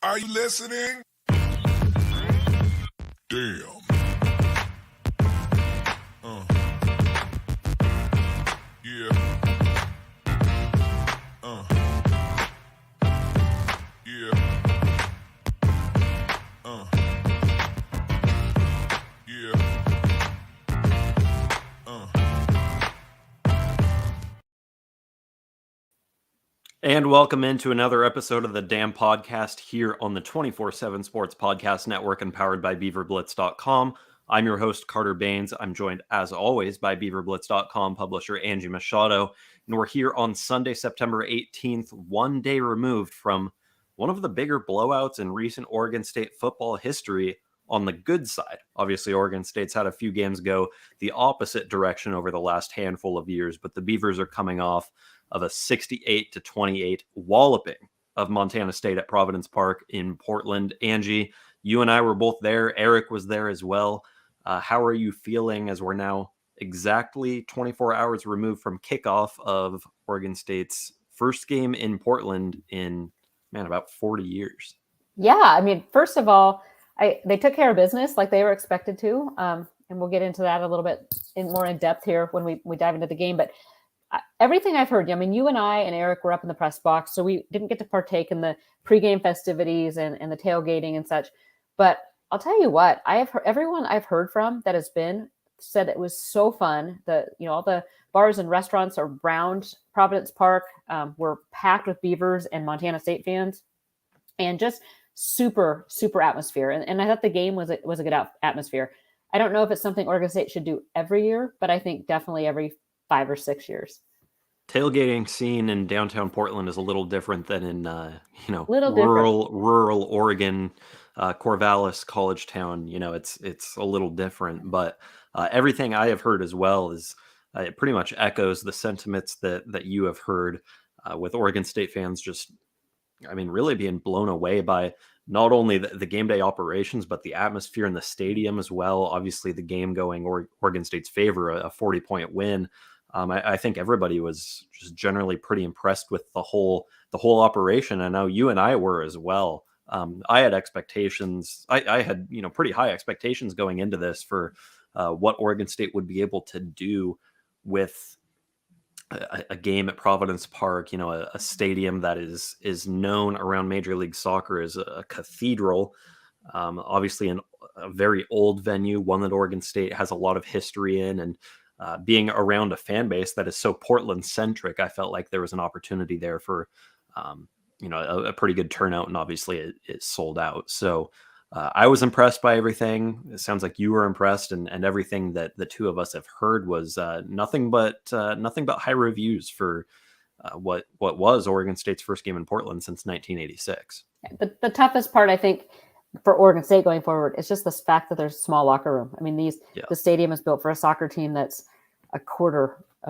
Are you listening? Damn. Yeah. Yeah. Yeah. And welcome into another episode of the Damn Podcast here on the 24/7 Sports Podcast Network and powered by BeaverBlitz.com. I'm your host, Carter Bahns. I'm joined, as always, by BeaverBlitz.com publisher Angie Machado. And we're here on Sunday, September 18th, one day removed from one of the bigger blowouts in recent Oregon State football history on the good side. Obviously, Oregon State's had a few games go the opposite direction over the last handful of years, but the Beavers are coming off of a 68-28 walloping of Montana State at Providence Park in Portland. Angie, you and I were both there. Eric was there as well. How are you feeling as we're now exactly 24 hours removed from kickoff of Oregon State's first game in Portland in, about 40 years? Yeah, I mean, first of all, they took care of business like they were expected to. And we'll get into that a little bit more in depth here when we dive into the game. But everything I've heard, I mean, you and I and Eric were up in the press box, so we didn't get to partake in the pregame festivities and the tailgating and such. But I'll tell you what, everyone I've heard from that has been said it was so fun. All the bars and restaurants around Providence Park were packed with Beavers and Montana State fans, and just super, super atmosphere. And I thought the game was a good atmosphere. I don't know if it's something Oregon State should do every year, but I think definitely every 5 or 6 years. Tailgating scene in downtown Portland is a little different than in rural Oregon, Corvallis, college town. It's a little different, but everything I have heard as well is it pretty much echoes the sentiments that you have heard with Oregon State fans just, really being blown away by not only the game day operations, but the atmosphere in the stadium as well. Obviously, the game going Oregon State's favor, a 40-point win. I think everybody was just generally pretty impressed with the whole operation. I know you and I were as well. I had expectations. I had pretty high expectations going into this for what Oregon State would be able to do with a game at Providence Park. A stadium that is known around Major League Soccer as a cathedral. Obviously, a very old venue, one that Oregon State has a lot of history in, and being around a fan base that is so Portland centric, I felt like there was an opportunity there for, a pretty good turnout, and obviously it sold out. So I was impressed by everything. It sounds like you were impressed, and everything that the two of us have heard was nothing but high reviews for what was Oregon State's first game in Portland since 1986. The toughest part, I think, for Oregon State going forward, it's just the fact that there's a small locker room. I mean, the stadium is built for a soccer team that's a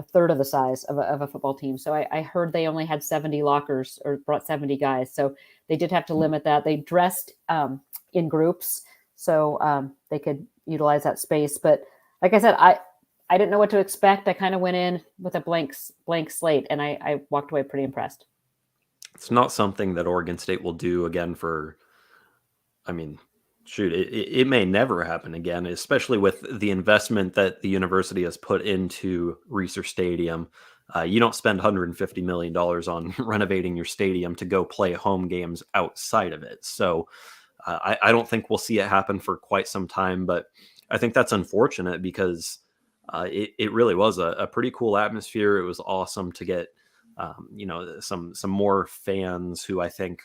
third of the size of a football team. So I heard they only had 70 lockers or brought 70 guys. So they did have to limit that. They dressed in groups so they could utilize that space. But like I said, I didn't know what to expect. I kind of went in with a blank slate, and I walked away pretty impressed. It's not something that Oregon State will do again for, it may never happen again, especially with the investment that the university has put into Reser Stadium. You don't spend $150 million on renovating your stadium to go play home games outside of it. So I don't think we'll see it happen for quite some time, but I think that's unfortunate because it really was a pretty cool atmosphere. It was awesome to get, some more fans who I think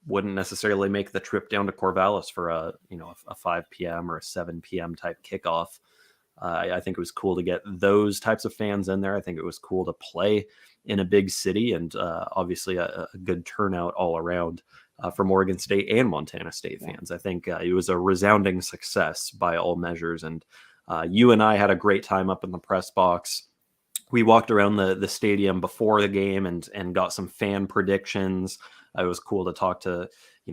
wouldn't necessarily make the trip down to Corvallis for a 5 p.m. or a 7 p.m. type kickoff. I think it was cool to get those types of fans in there. I think it was cool to play in a big city, and obviously a good turnout all around from Oregon State and Montana State fans. I think it was a resounding success by all measures. And you and I had a great time up in the press box. We walked around the stadium before the game and got some fan predictions. It was cool to talk to,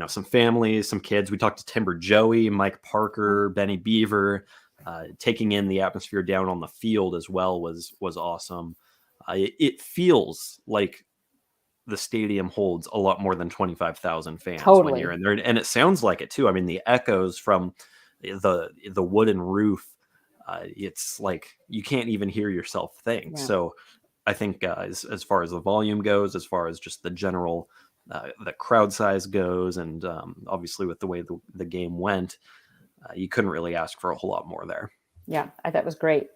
some families, some kids. We talked to Timber Joey, Mike Parker, Benny Beaver. Taking in the atmosphere down on the field as well was awesome. It feels like the stadium holds a lot more than 25,000 fans when Totally. you're in there, and it sounds like it too. I mean, the echoes from the wooden roof, it's like you can't even hear yourself think. Yeah. So I think as far as the volume goes, as far as just the general the crowd size goes, and obviously with the way the game went, you couldn't really ask for a whole lot more there. Yeah, I thought it was great.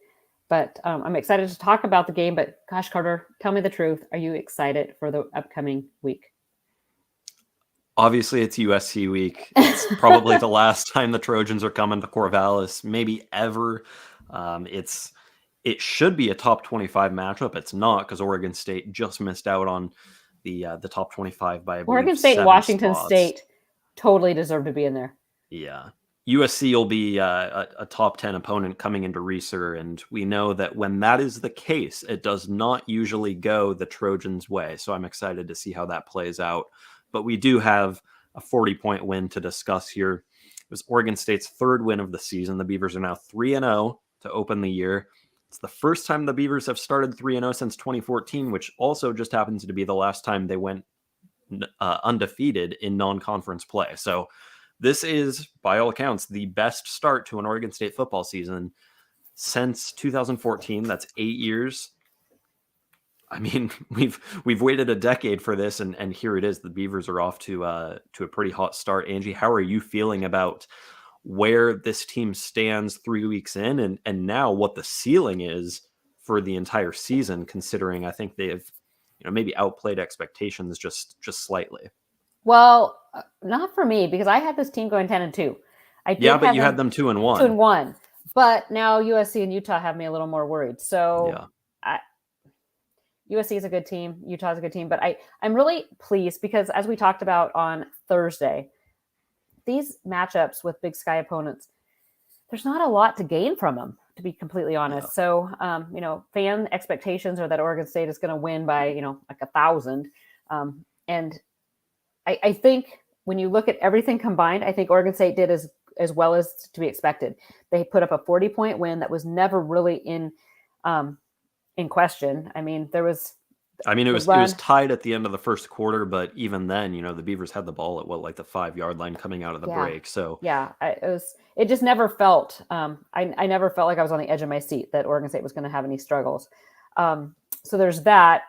But I'm excited to talk about the game. But gosh, Carter, tell me the truth. Are you excited for the upcoming week? Obviously, it's USC week. It's probably the last time the Trojans are coming to Corvallis, maybe ever. It should be a top 25 matchup. It's not, because Oregon State just missed out on the top 25 by, I believe, Oregon State and 7 Washington spots. State totally deserve to be in there. Yeah. USC will be a top 10 opponent coming into Reser, and we know that when that is the case, it does not usually go the Trojans' way. So I'm excited to see how that plays out. But we do have a 40-point win to discuss here. It was Oregon State's third win of the season. The Beavers are now 3-0 to open the year. It's the first time the Beavers have started 3-0 since 2014, which also just happens to be the last time they went undefeated in non-conference play. So this is, by all accounts, the best start to an Oregon State football season since 2014. That's 8 years. I mean, we've waited a decade for this, and here it is. The Beavers are off to a pretty hot start. Angie, how are you feeling about where this team stands 3 weeks in, and now what the ceiling is for the entire season, considering I think they've maybe outplayed expectations just slightly? Well, not for me, because I had this team going 10-2. Yeah, but you had them 2-1. 2-1. But now USC and Utah have me a little more worried. So yeah. USC is a good team. Utah is a good team. But I'm really pleased because, as we talked about on Thursday, these matchups with Big Sky opponents, there's not a lot to gain from them, to be completely honest. Yeah. So, fan expectations are that Oregon State is going to win by, like 1,000. And I think when you look at everything combined, I think Oregon State did as well as to be expected. They put up a 40-point win that was never really in question. I mean, it was tied at the end of the first quarter, but even then, the Beavers had the ball at the 5-yard line coming out of the break. So it just never felt. I never felt like I was on the edge of my seat that Oregon State was going to have any struggles. So there's that.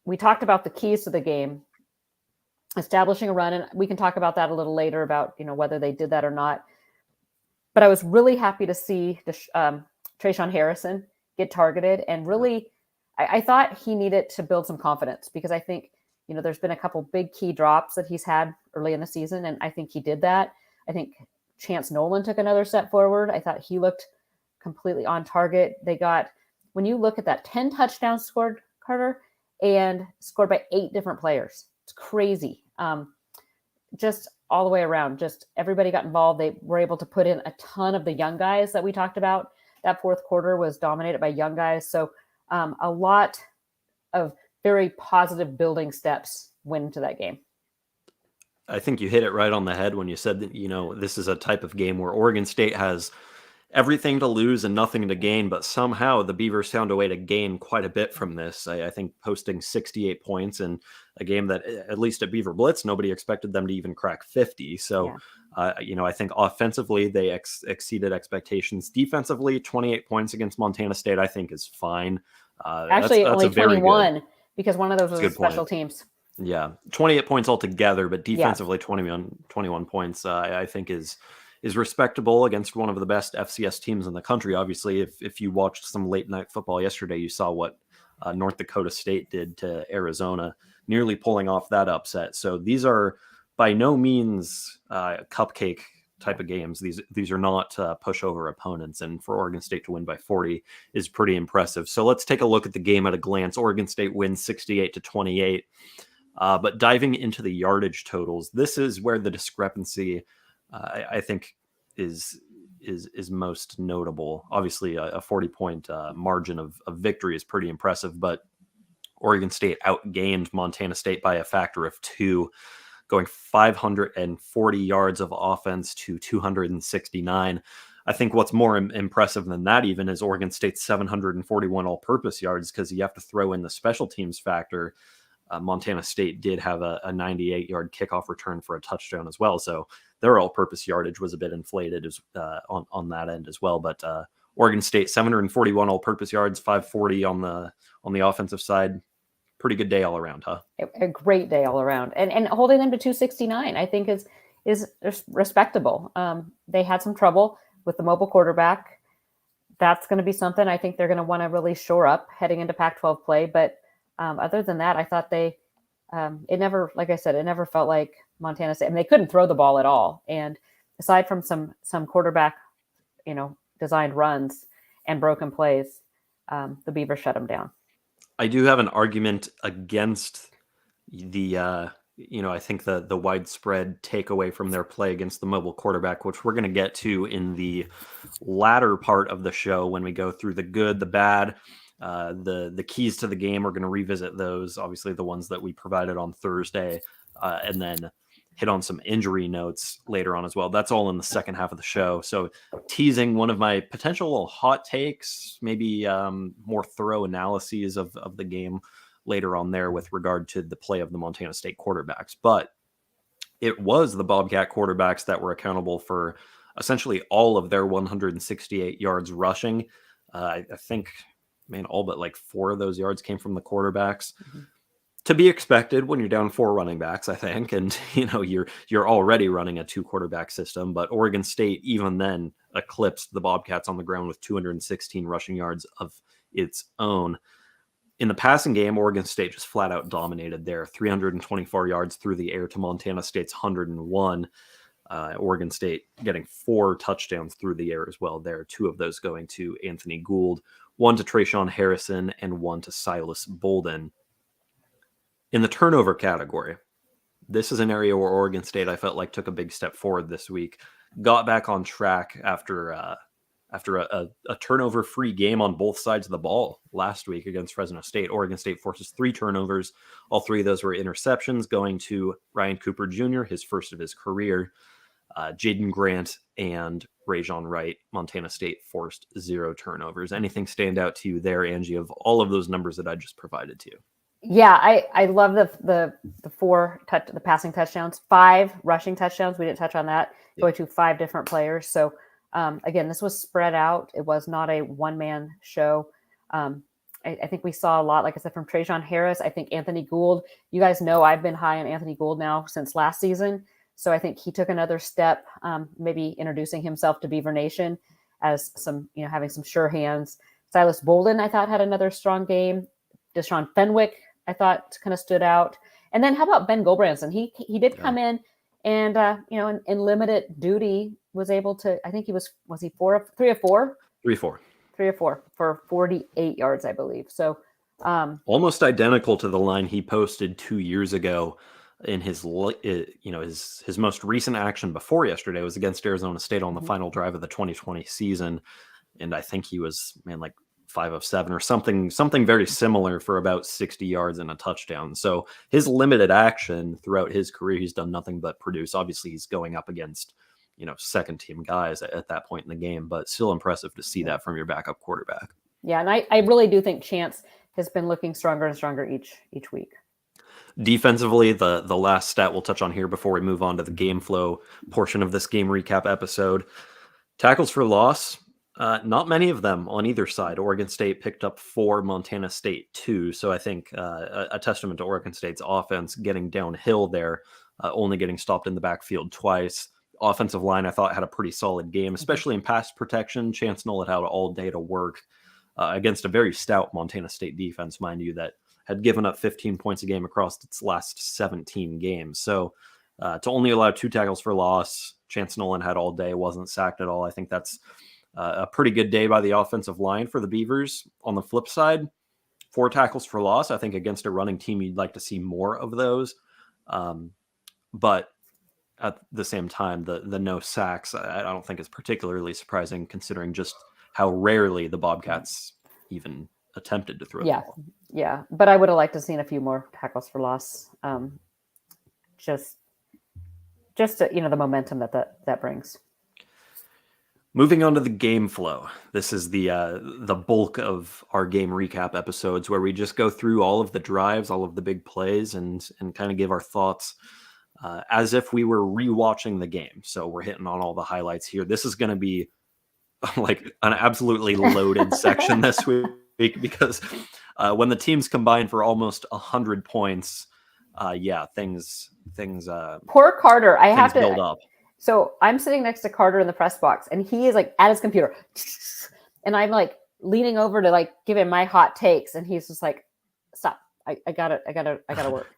We talked about the keys to the game, establishing a run, and we can talk about that a little later about whether they did that or not. But I was really happy to see Trayshawn Harrison get targeted, and really, I thought he needed to build some confidence, because I think there's been a couple big key drops that he's had early in the season, and I think he did that. I think Chance Nolan took another step forward. I thought he looked completely on target. When you look at that, 10 touchdowns scored, Carter, and scored by 8 different players. It's crazy. Just all the way around, just everybody got involved. They were able to put in a ton of the young guys that we talked about. That fourth quarter was dominated by young guys. So a lot of very positive building steps went into that game. I think you hit it right on the head when you said that, this is a type of game where Oregon State has everything to lose and nothing to gain, but somehow the Beavers found a way to gain quite a bit from this. I think posting 68 points in a game that, at least at BeaverBlitz, nobody expected them to even crack 50. So, I think offensively they exceeded expectations. Defensively, 28 points against Montana State, I think, is fine. Actually, that's only 21 because one of those was special teams. Yeah, 28 points altogether, but defensively 21 points, I think is respectable against one of the best FCS teams in the country. Obviously, if you watched some late night football yesterday, you saw what North Dakota State did to Arizona, nearly pulling off that upset. So these are by no means cupcake type of games. These are not pushover opponents, and for Oregon State to win by 40 is pretty impressive. So let's take a look at the game at a glance. Oregon State wins 68-28. But diving into the yardage totals, this is where the discrepancy I think is most notable. Obviously, a 40-point margin of victory is pretty impressive, but Oregon State outgained Montana State by a factor of 2, going 540 yards of offense to 269. I think what's more impressive than that even is Oregon State's 741 all-purpose yards, because you have to throw in the special teams factor. Montana State did have a 98-yard kickoff return for a touchdown as well, so their all-purpose yardage was a bit inflated on that end as well. But Oregon State 741 all-purpose yards, 540 on the offensive side. Pretty good day all around, huh? A great day all around, and holding them to 269, I think is respectable. They had some trouble with the mobile quarterback. That's going to be something I think they're going to want to really shore up heading into Pac-12 play. But other than that, I thought it never, like I said, it never felt like Montana State. I mean, they couldn't throw the ball at all. And aside from some quarterback, designed runs and broken plays, the Beavers shut them down. I do have an argument against the, I think the widespread takeaway from their play against the mobile quarterback, which we're going to get to in the latter part of the show when we go through the good, the bad, the keys to the game. We're going to revisit those, obviously the ones that we provided on Thursday, and then hit on some injury notes later on as well. That's all in the second half of the show. So teasing one of my potential hot takes, maybe more thorough analyses of the game later on there with regard to the play of the Montana State quarterbacks. But it was the Bobcat quarterbacks that were accountable for essentially all of their 168 yards rushing. I think, all but like 4 of those yards came from the quarterbacks. Mm-hmm. To be expected when you're down 4 running backs, I think, and you're already running a 2 quarterback system. But Oregon State even then eclipsed the Bobcats on the ground with 216 rushing yards of its own. In the passing game, Oregon State just flat out dominated there. 324 yards through the air to Montana State's 101. Oregon State getting 4 touchdowns through the air as well there. 2 of those going to Anthony Gould, 1 to Trayshawn Harrison, and 1 to Silas Bolden. In the turnover category, this is an area where Oregon State, I felt like, took a big step forward this week. Got back on track after a turnover-free game on both sides of the ball last week against Fresno State. Oregon State forces 3 turnovers. All 3 of those were interceptions going to Ryan Cooper Jr., his first of his career. Jaden Grant and Rajon Wright. Montana State forced 0 turnovers. Anything stand out to you there, Angie, of all of those numbers that I just provided to you? Yeah, I love the 4 the passing touchdowns, 5 rushing touchdowns. We didn't touch on that. Going to 5 different players. So again, this was spread out. It was not a one-man show. I think we saw a lot, like I said, from Trayshawn Harris. I think Anthony Gould. You guys know I've been high on Anthony Gould now since last season. So I think he took another step, maybe introducing himself to Beaver Nation as some, having some sure hands. Silas Bolden, I thought, had another strong game. Deshaun Fenwick, I thought, kind of stood out. And then how about Ben Gulbranson? He did come in and, in limited duty was able to, I think he was he 3 or 4? 3 or 4 for 48 yards, I believe. So almost identical to the line he posted 2 years ago in his most recent action before yesterday was against Arizona State on the final drive of the 2020 season. And I think he was, 5 of 7 or something very similar for about 60 yards and a touchdown. So his limited action throughout his career, he's done nothing but produce. Obviously, he's going up against, second team guys at that point in the game, but still impressive to see that from your backup quarterback. Yeah. And I really do think Chance has been looking stronger and stronger each week. Defensively, the last stat we'll touch on here before we move on to the game flow portion of this game recap episode. Tackles for loss. Not many of them on either side. Oregon State picked up 4, Montana State 2. So I think a testament to Oregon State's offense getting downhill there, only getting stopped in the backfield twice. Offensive line, I thought, had a pretty solid game, especially in pass protection. Chance Noll had all day to work against a very stout Montana State defense, mind you, that had given up 15 points a game across its last 17 games. So to only allow 2 tackles for loss, Chance Nolan had all day, wasn't sacked at all. I think that's a pretty good day by the offensive line for the Beavers. On the flip side, 4 tackles for loss. I think against a running team, you'd like to see more of those. But at the same time, the no sacks, I don't think is particularly surprising considering just how rarely the Bobcats even attempted to throw the ball. Yeah. But I would have liked to have seen a few more tackles for loss. Just to, the momentum that brings. Moving on to the game flow. This is the bulk of our game recap episodes, where we just go through all of the drives, all of the big plays, and kind of give our thoughts as if we were rewatching the game. So we're hitting on all the highlights here. This is going to be like an absolutely loaded section this week, because when the teams combine for almost 100 points, things Poor Carter. I have to build up. So I'm sitting next to Carter in the press box, and he is like at his computer, and I'm like leaning over to like give him my hot takes, and he's just like, "Stop! I gotta work."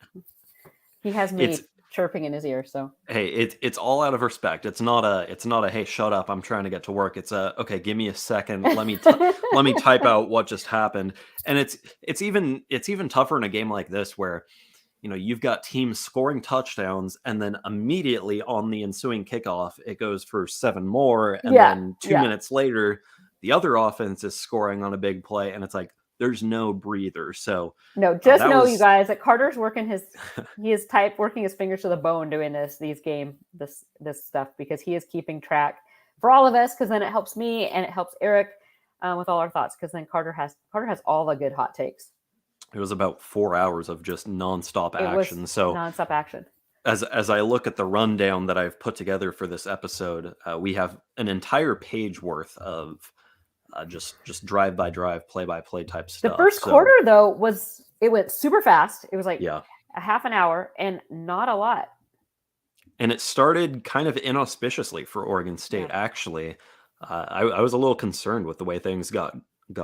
He has me chirping in his ear. So hey, it's all out of respect. It's not a hey, shut up, I'm trying to get to work. It's a okay, give me a second. Let me type out what just happened. And it's even tougher in a game like this, where you've got teams scoring touchdowns, and then immediately on the ensuing kickoff, it goes for 7 more. And then 2 minutes later, the other offense is scoring on a big play. And it's like, there's no breather. So no, just know, you guys, that Carter's working working his fingers to the bone doing this stuff, because he is keeping track for all of us. Cause then it helps me and it helps Eric with all our thoughts. Cause then Carter has all the good hot takes. It was about 4 hours of just nonstop action. So nonstop action. As I look at the rundown that I've put together for this episode, we have an entire page worth of just drive by drive, play by play type stuff. The first quarter though went super fast. It was like a half an hour and not a lot. And it started kind of inauspiciously for Oregon State. Actually, I was a little concerned with the way things got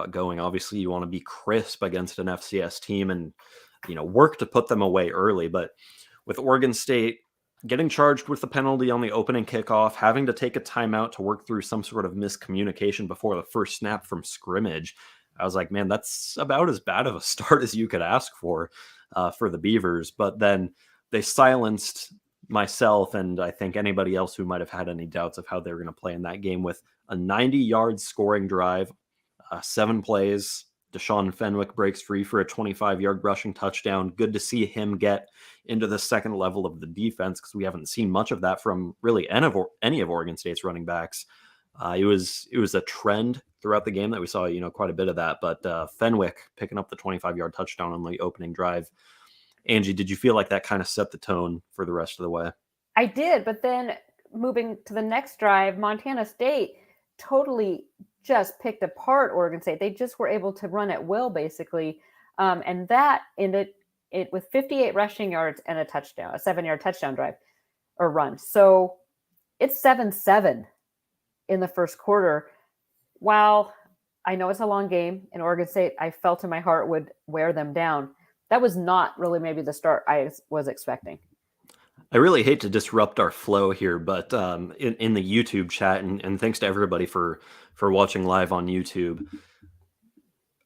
going. Obviously, you want to be crisp against an FCS team and work to put them away early. But with Oregon State getting charged with the penalty on the opening kickoff, having to take a timeout to work through some sort of miscommunication before the first snap from scrimmage, I was like, man, that's about as bad of a start as you could ask for the Beavers. But then they silenced myself and I think anybody else who might have had any doubts of how they were going to play in that game, with a 90-yard scoring drive, 7 plays. Deshaun Fenwick breaks free for a 25-yard rushing touchdown. Good to see him get into the second level of the defense, because we haven't seen much of that from really any of Oregon State's running backs. It was a trend throughout the game that we saw, quite a bit of that. But Fenwick picking up the 25-yard touchdown on the opening drive. Angie, did you feel like that kind of set the tone for the rest of the way? I did, but then moving to the next drive, Montana State totally just picked apart Oregon State. They just were able to run at will, basically. And that ended it with 58 rushing yards and a touchdown, a 7-yard touchdown drive or run. So it's 7-7 in the first quarter. While I know it's a long game, and Oregon State, I felt in my heart, would wear them down. That was not really maybe the start I was expecting. I really hate to disrupt our flow here, but in the YouTube chat, and thanks to everybody for watching live on YouTube,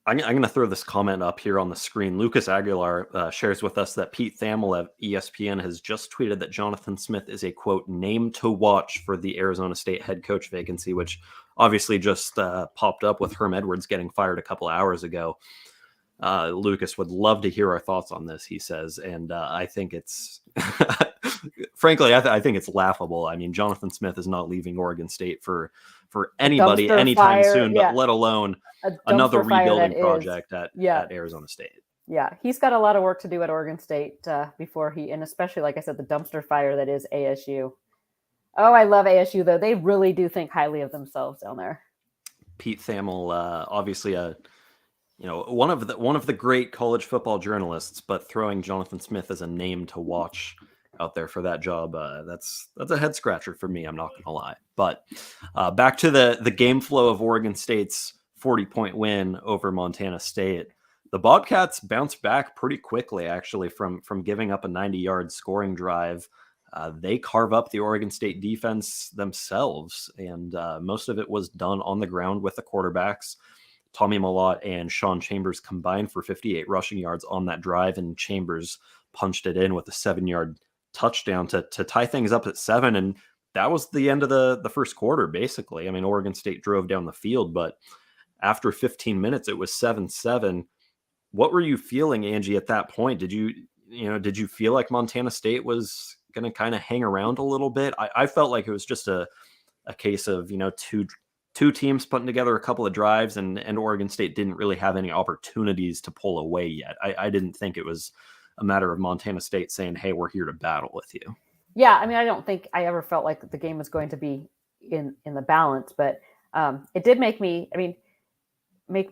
I'm going to throw this comment up here on the screen. Lucas Aguilar shares with us that Pete Thamel at ESPN has just tweeted that Jonathan Smith is a, quote, name to watch for the Arizona State head coach vacancy, which obviously just popped up with Herm Edwards getting fired a couple hours ago. Lucas would love to hear our thoughts on this, he says. And I think it's, frankly, I think it's laughable. I mean, Jonathan Smith is not leaving Oregon State for anybody anytime soon, but let alone another rebuilding project at Arizona State. Yeah, he's got a lot of work to do at Oregon State before and especially, like I said, the dumpster fire that is ASU. Oh, I love ASU, though. They really do think highly of themselves down there. Pete Thamel, obviously one of the great college football journalists, but throwing Jonathan Smith as a name to watch out there for that job, that's a head scratcher for me, I'm not gonna lie. But back to the game flow of Oregon State's 40-point win over Montana State. The Bobcats bounced back pretty quickly, actually, from giving up a 90-yard scoring drive. They carve up the Oregon State defense themselves, and most of it was done on the ground with the quarterbacks. Tommy Mellott and Sean Chambers combined for 58 rushing yards on that drive, and Chambers punched it in with a 7-yard touchdown to tie things up at 7. And that was the end of the first quarter, basically. I mean, Oregon State drove down the field, but after 15 minutes, it was 7-7. What were you feeling, Angie, at that point? Did you feel like Montana State was going to kind of hang around a little bit? I felt like it was just a case of, two teams putting together a couple of drives, and Oregon State didn't really have any opportunities to pull away yet. I didn't think it was a matter of Montana State saying, hey, we're here to battle with you. Yeah, I mean, I don't think I ever felt like the game was going to be in the balance, but it did make me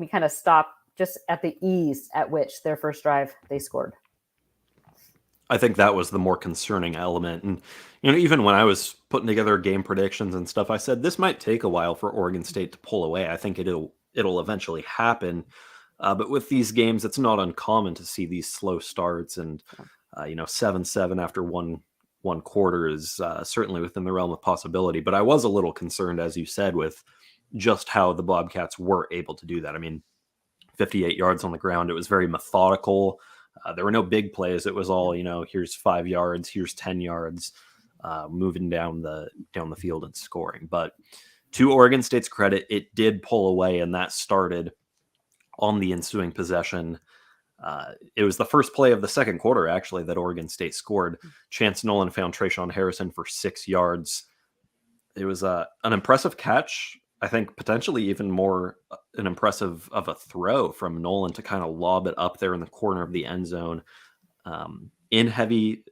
kind of stop just at the ease at which their first drive they scored. I think that was the more concerning element. And, even when I was putting together game predictions and stuff, I said this might take a while for Oregon State to pull away. I think it'll eventually happen. But with these games, it's not uncommon to see these slow starts, and 7-7 after one quarter is certainly within the realm of possibility. But I was a little concerned, as you said, with just how the Bobcats were able to do that. I mean, 58 yards on the ground. It was very methodical. There were no big plays. It was all, here's 5 yards, here's 10 yards, moving down the field and scoring. But to Oregon State's credit, it did pull away, and that started on the ensuing possession. It was the first play of the second quarter, actually, that Oregon State scored. Chance Nolan found Trayshawn Harrison for 6 yards. It was an impressive catch. I think potentially even more an impressive of a throw from Nolan to kind of lob it up there in the corner of the end zone, in heavy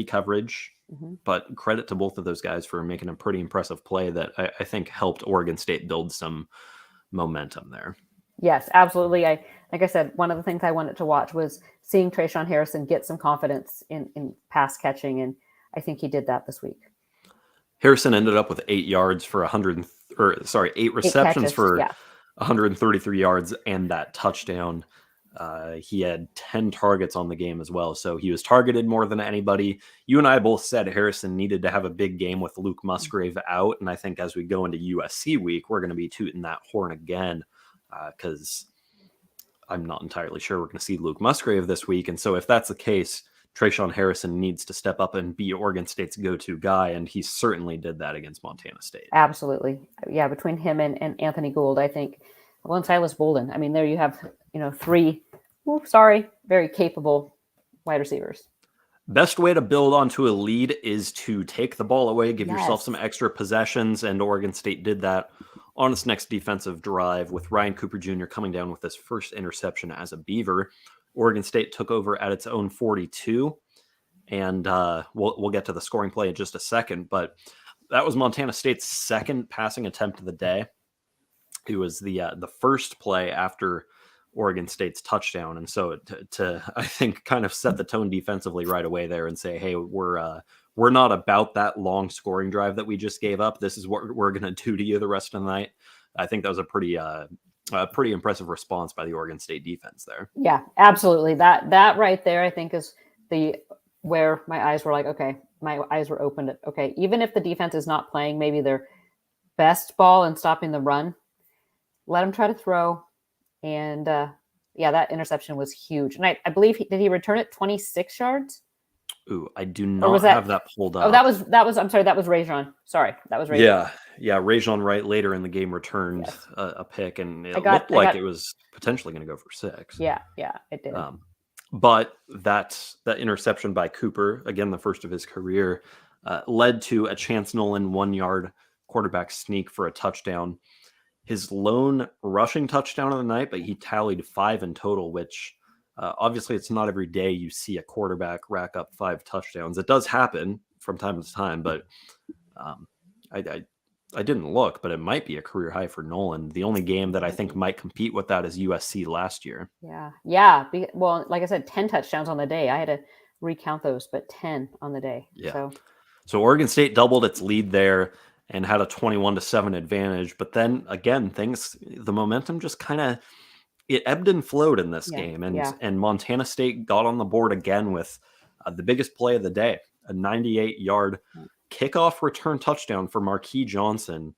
coverage. Mm-hmm. But credit to both of those guys for making a pretty impressive play that I think helped Oregon State build some momentum there. Yes, absolutely. Like I said, one of the things I wanted to watch was seeing Trayshawn Harrison get some confidence in pass catching, and I think he did that this week. Harrison ended up with 8 yards for 8 receptions for 133 yards and that touchdown. He had 10 targets on the game as well, so he was targeted more than anybody. You and I both said Harrison needed to have a big game with Luke Musgrave out, and I think as we go into USC week, we're going to be tooting that horn again, because I'm not entirely sure we're going to see Luke Musgrave this week. And so if that's the case, Trayshawn Harrison needs to step up and be Oregon State's go-to guy, and he certainly did that against Montana State. Absolutely. Yeah, between him and Anthony Gould, I think, well, and Silas Bolden. I mean, there you have, three, very capable wide receivers. Best way to build onto a lead is to take the ball away, give yourself some extra possessions, and Oregon State did that on its next defensive drive with Ryan Cooper Jr. coming down with his first interception as a Beaver. Oregon State took over at its own 42, and we'll get to the scoring play in just a second, but that was Montana State's second passing attempt of the day. It was the first play after Oregon State's touchdown, and so to I think kind of set the tone defensively right away there and say, hey, we're not about that long scoring drive that we just gave up. This is what we're going to do to you the rest of the night. I think that was a pretty impressive response by the Oregon State defense there. Yeah, absolutely. That right there, I think, is where my eyes were like, okay, my eyes were opened. Okay, even if the defense is not playing maybe their best ball and stopping the run, let them try to throw. And that interception was huge. And I believe did he return it 26 yards? Ooh, I do not have that pulled up. Oh, that was. I'm sorry, that was Rajon. Sorry, that was Rajon. Yeah. Rajon Wright later in the game returned a pick, and it looked like it was potentially going to go for 6. Yeah, it did. But that interception by Cooper, again the first of his career, led to a Chance Nolan 1-yard quarterback sneak for a touchdown. His lone rushing touchdown of the night, but he tallied 5 in total, which. Obviously, it's not every day you see a quarterback rack up 5 touchdowns. It does happen from time to time, but I didn't look, but it might be a career high for Nolan. The only game that I think might compete with that is USC last year. Yeah. Well, like I said, 10 touchdowns on the day. I had to recount those, but 10 on the day. Yeah. So Oregon State doubled its lead there and had a 21-7 advantage. But then again, the momentum just kind of. It ebbed and flowed in this game, and Montana State got on the board again with the biggest play of the day, a 98-yard kickoff return touchdown for Marquis Johnson.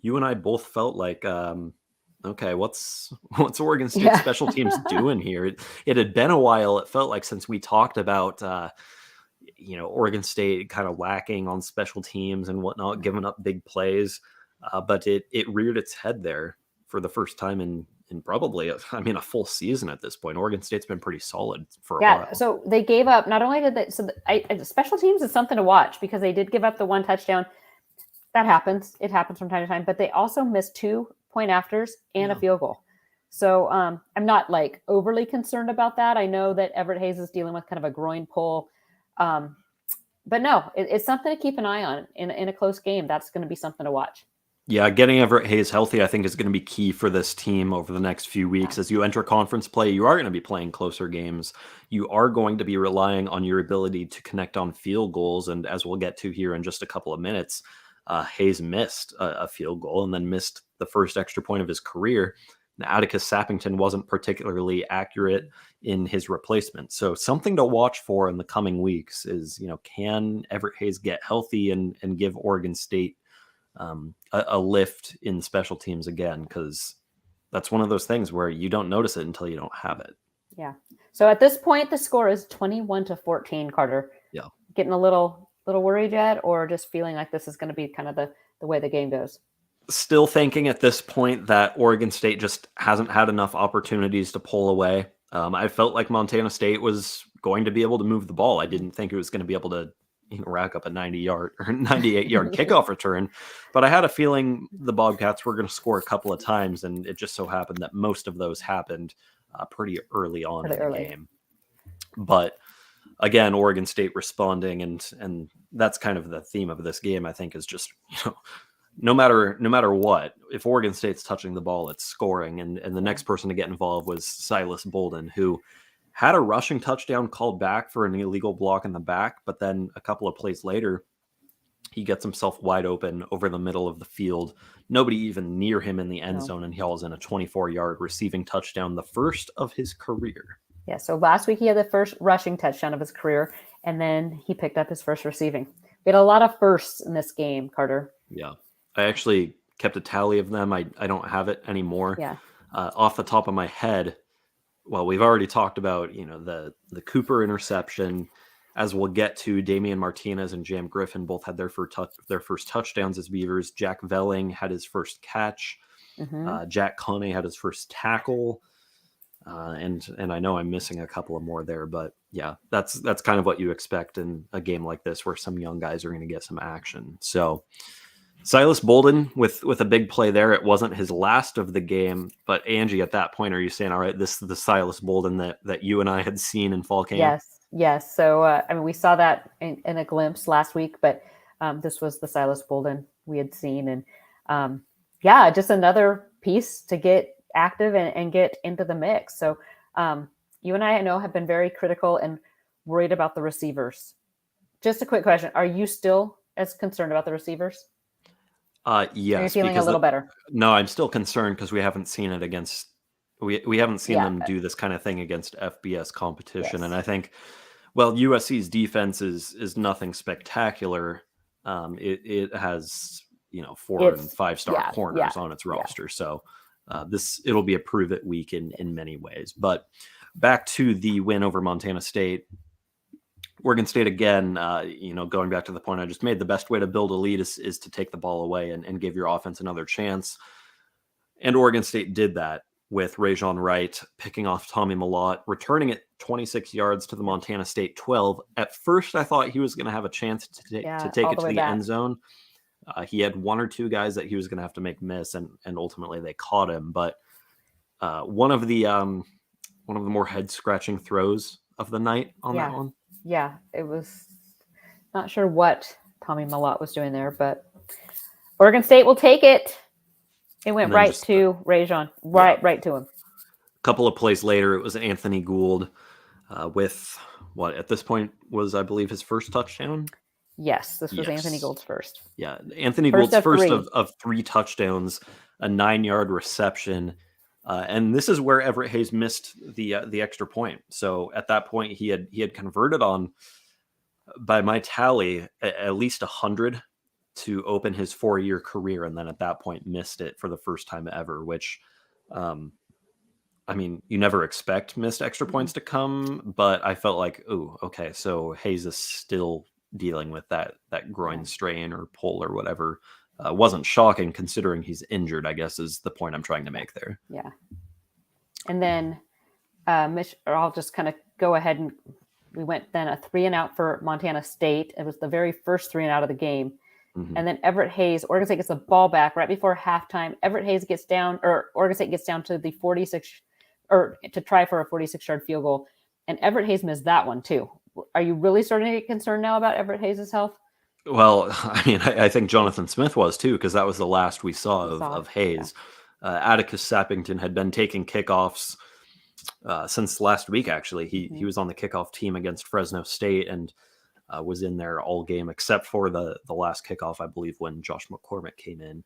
You and I both felt like, okay, what's Oregon State special teams doing here? It had been a while, it felt like, since we talked about Oregon State kind of lacking on special teams and whatnot, giving up big plays, but it reared its head there for the first time in probably, a full season at this point. Oregon State's been pretty solid for a while. So they gave up, not only did they, special teams is something to watch because they did give up the 1 touchdown. that happens. It happens from time to time, but they also missed 2-point afters and a field goal. So I'm not like overly concerned about that. I know that Everett Hayes is dealing with kind of a groin pull. But no, it's something to keep an eye on in a close game. That's going to be something to watch. Yeah, getting Everett Hayes healthy, I think, is going to be key for this team over the next few weeks. As you enter conference play, you are going to be playing closer games. You are going to be relying on your ability to connect on field goals. And as we'll get to here in just a couple of minutes, Hayes missed a field goal and then missed the first extra point of his career. Now, Atticus Sappington wasn't particularly accurate in his replacement. So something to watch for in the coming weeks is, can Everett Hayes get healthy and give Oregon State a lift in special teams again? Because that's one of those things where you don't notice it until you don't have it. Yeah. So at this point, the score is 21-14, Carter. Yeah. Getting a little worried yet, or just feeling like this is going to be kind of the way the game goes? Still thinking at this point that Oregon State just hasn't had enough opportunities to pull away. I felt like Montana State was going to be able to move the ball. I didn't think it was going to be able to rack up a 90-yard or 98-yard kickoff return, but I had a feeling the Bobcats were going to score a couple of times, and it just so happened that most of those happened pretty early on in the game. But again, Oregon State responding, and that's kind of the theme of this game, I think, is just, no matter what, if Oregon State's touching the ball, it's scoring. And the next person to get involved was Silas Bolden, who had a rushing touchdown called back for an illegal block in the back, but then a couple of plays later, he gets himself wide open over the middle of the field. Nobody even near him in the end zone, and he hauls in a 24-yard receiving touchdown, the first of his career. Yeah, so last week he had the first rushing touchdown of his career, and then he picked up his first receiving. We had a lot of firsts in this game, Carter. Yeah. I actually kept a tally of them. I don't have it anymore. Yeah. Off the top of my head, well, we've already talked about, the Cooper interception. As we'll get to, Damian Martinez and Jam Griffin both had their first touchdowns as Beavers. Jack Velling had his first catch. Mm-hmm. Jack Coney had his first tackle. And I know I'm missing a couple of more there, but yeah, that's kind of what you expect in a game like this, where some young guys are going to get some action. So Silas Bolden with a big play there. It wasn't his last of the game, but Angie, at that point, are you saying, all right, this is the Silas Bolden that you and I had seen in fall camp? Yes. So, we saw that in a glimpse last week, but this was the Silas Bolden we had seen. And just another piece to get active and get into the mix. So you and I know have been very critical and worried about the receivers. Just a quick question. Are you still as concerned about the receivers? Yes. You're feeling a little better. No, I'm still concerned because we haven't seen it against. We haven't seen them do this kind of thing against FBS competition, and I think, well, USC's defense is nothing spectacular. It has 4 and 5 star corners on its roster, so it'll be a prove it week in many ways. But back to the win over Montana State. Oregon State, again, going back to the point I just made, the best way to build a lead is to take the ball away and give your offense another chance. And Oregon State did that with Rajon Wright picking off Tommy Malott, returning it 26 yards to the Montana State 12. At first, I thought he was going to have a chance to take it to the end zone. He had one or two guys that he was going to have to make miss, and ultimately they caught him. But one of the more head-scratching throws of the night on that one. Yeah, it was not sure what Tommy Malott was doing there, but Oregon State will take it. It went right to Rajon, right to him. A couple of plays later, it was Anthony Gould with what at this point was, I believe, his first touchdown. Yes, this was Anthony Gould's first. Yeah, Anthony Gould's first of 3 touchdowns, a 9-yard reception. And this is where Everett Hayes missed the extra point. So at that point, he had converted on, by my tally, at least 100 to open his 4-year career, and then at that point missed it for the first time ever. Which, you never expect missed extra points to come, but I felt like, oh, okay, so Hayes is still dealing with that groin strain or pull or whatever. Wasn't shocking considering he's injured, I guess, is the point I'm trying to make there. Yeah. And then I'll just kind of go ahead, and we went then a 3-and-out for Montana State. It was the very first 3-and-out of the game. Mhm. And then Everett Hayes, Oregon State gets the ball back right before halftime. Everett Hayes gets down, or Oregon State gets down to the 46, or to try for a 46-yard field goal. And Everett Hayes missed that one too. Are you really starting to get concerned now about Everett Hayes' health? Well, I mean, I think Jonathan Smith was too, because that was the last we saw We saw of it, Hayes. Atticus Sappington had been taking kickoffs since last week. Actually, he was on the kickoff team against Fresno State and was in there all game except for the last kickoff, I believe, when Josh McCormick came in.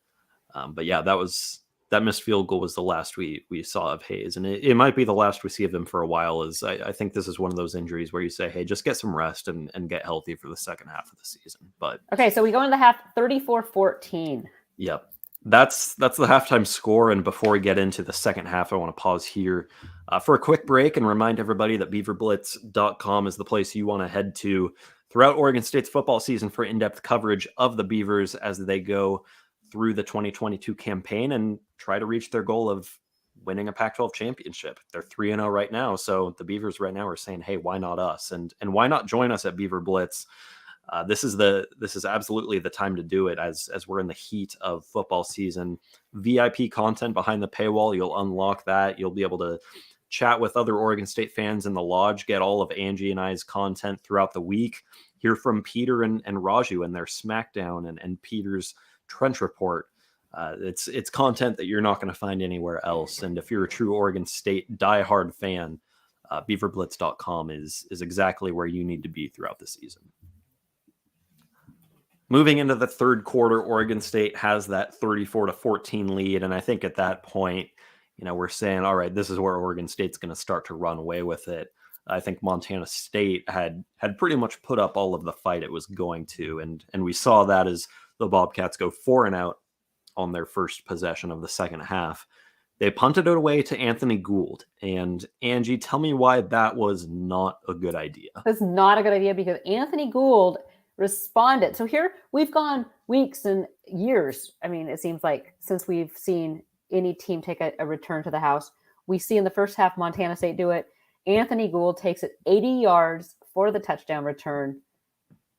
But yeah, that missed field goal was the last we saw of Hayes, and it might be the last we see of him for a while. I think this is one of those injuries where you say, hey, just get some rest and get healthy for the second half of the season. But Okay, so we go into the half 34-14. yep, that's the halftime score. And before we get into the second half, I want to pause here for a quick break and remind everybody that BeaverBlitz.com is the place you want to head to throughout Oregon State's football season for in-depth coverage of the Beavers as they go through the 2022 campaign and try to reach their goal of winning a Pac-12 championship. They're 3-0 right now, so the Beavers right now are saying, hey, why not us? And why not join us at Beaver Blitz? This is absolutely the time to do it as we're in the heat of football season. VIP content behind the paywall, you'll unlock that. You'll be able to chat with other Oregon State fans in the lodge, get all of Angie and I's content throughout the week, hear from Peter and Raju and their SmackDown and Peter's Trench Report. It's content that you're not going to find anywhere else. And if you're a true Oregon State diehard fan, BeaverBlitz.com is exactly where you need to be throughout the season. Moving into the third quarter, Oregon State has that 34-14 lead. And I think at that point, we're saying, all right, this is where Oregon State's going to start to run away with it. I think Montana State had pretty much put up all of the fight it was going to. And we saw that as the Bobcats go 4-and-out on their first possession of the second half. They punted it away to Anthony Gould. And Angie, tell me why that was not a good idea. That's not a good idea because Anthony Gould responded. So here we've gone weeks and years. I mean, it seems like since we've seen any team take a return to the house, we see in the first half Montana State do it. Anthony Gould takes it 80 yards for the touchdown return.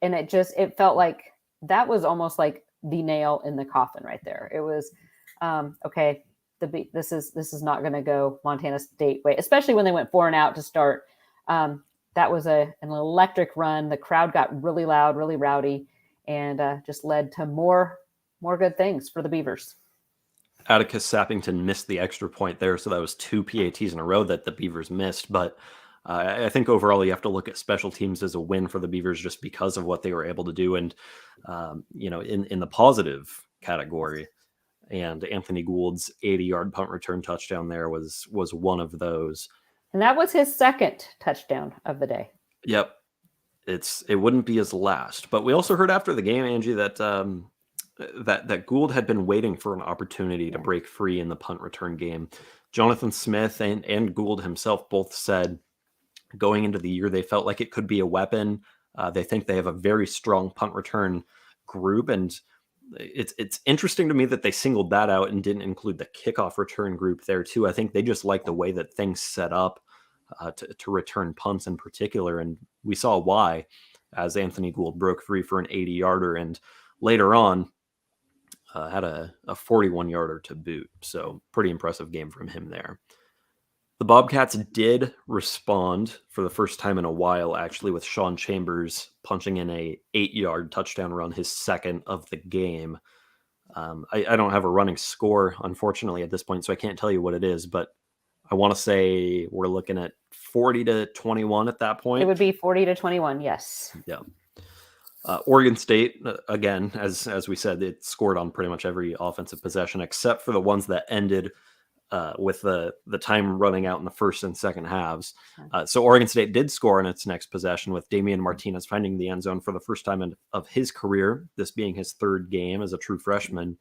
And it felt like that was almost like the nail in the coffin right there. It was, okay, this is not going to go Montana State way, especially when they went 4-and-out to start. That was an electric run. The crowd got really loud, really rowdy, and just led to more good things for the Beavers. Atticus Sappington missed the extra point there, so that was 2 PATs in a row that the Beavers missed. But I think overall you have to look at special teams as a win for the Beavers just because of what they were able to do. And, in the positive category, and Anthony Gould's 80-yard punt return touchdown there was one of those. And that was his second touchdown of the day. Yep. It wouldn't be his last. But we also heard after the game, Angie, that that Gould had been waiting for an opportunity to break free in the punt return game. Jonathan Smith and Gould himself both said going into the year they felt like it could be a weapon. They think they have a very strong punt return group, and it's interesting to me that they singled that out and didn't include the kickoff return group there too. I think they just like the way that things set up to return punts in particular, and we saw why as Anthony Gould broke free for an 80-yarder and later on had a 41-yarder to boot. So pretty impressive game from him there. The Bobcats did respond for the first time in a while, actually, with Sean Chambers punching in a 8-yard touchdown run, his second of the game. I don't have a running score, unfortunately, at this point, so I can't tell you what it is, but I want to say we're looking at 40-21 at that point. It would be 40-21, yes. Yeah. Oregon State, again, as we said, it scored on pretty much every offensive possession except for the ones that ended with the time running out in the first and second halves. So Oregon State did score in its next possession with Damian Martinez finding the end zone for the first time of his career, this being his third game as a true freshman.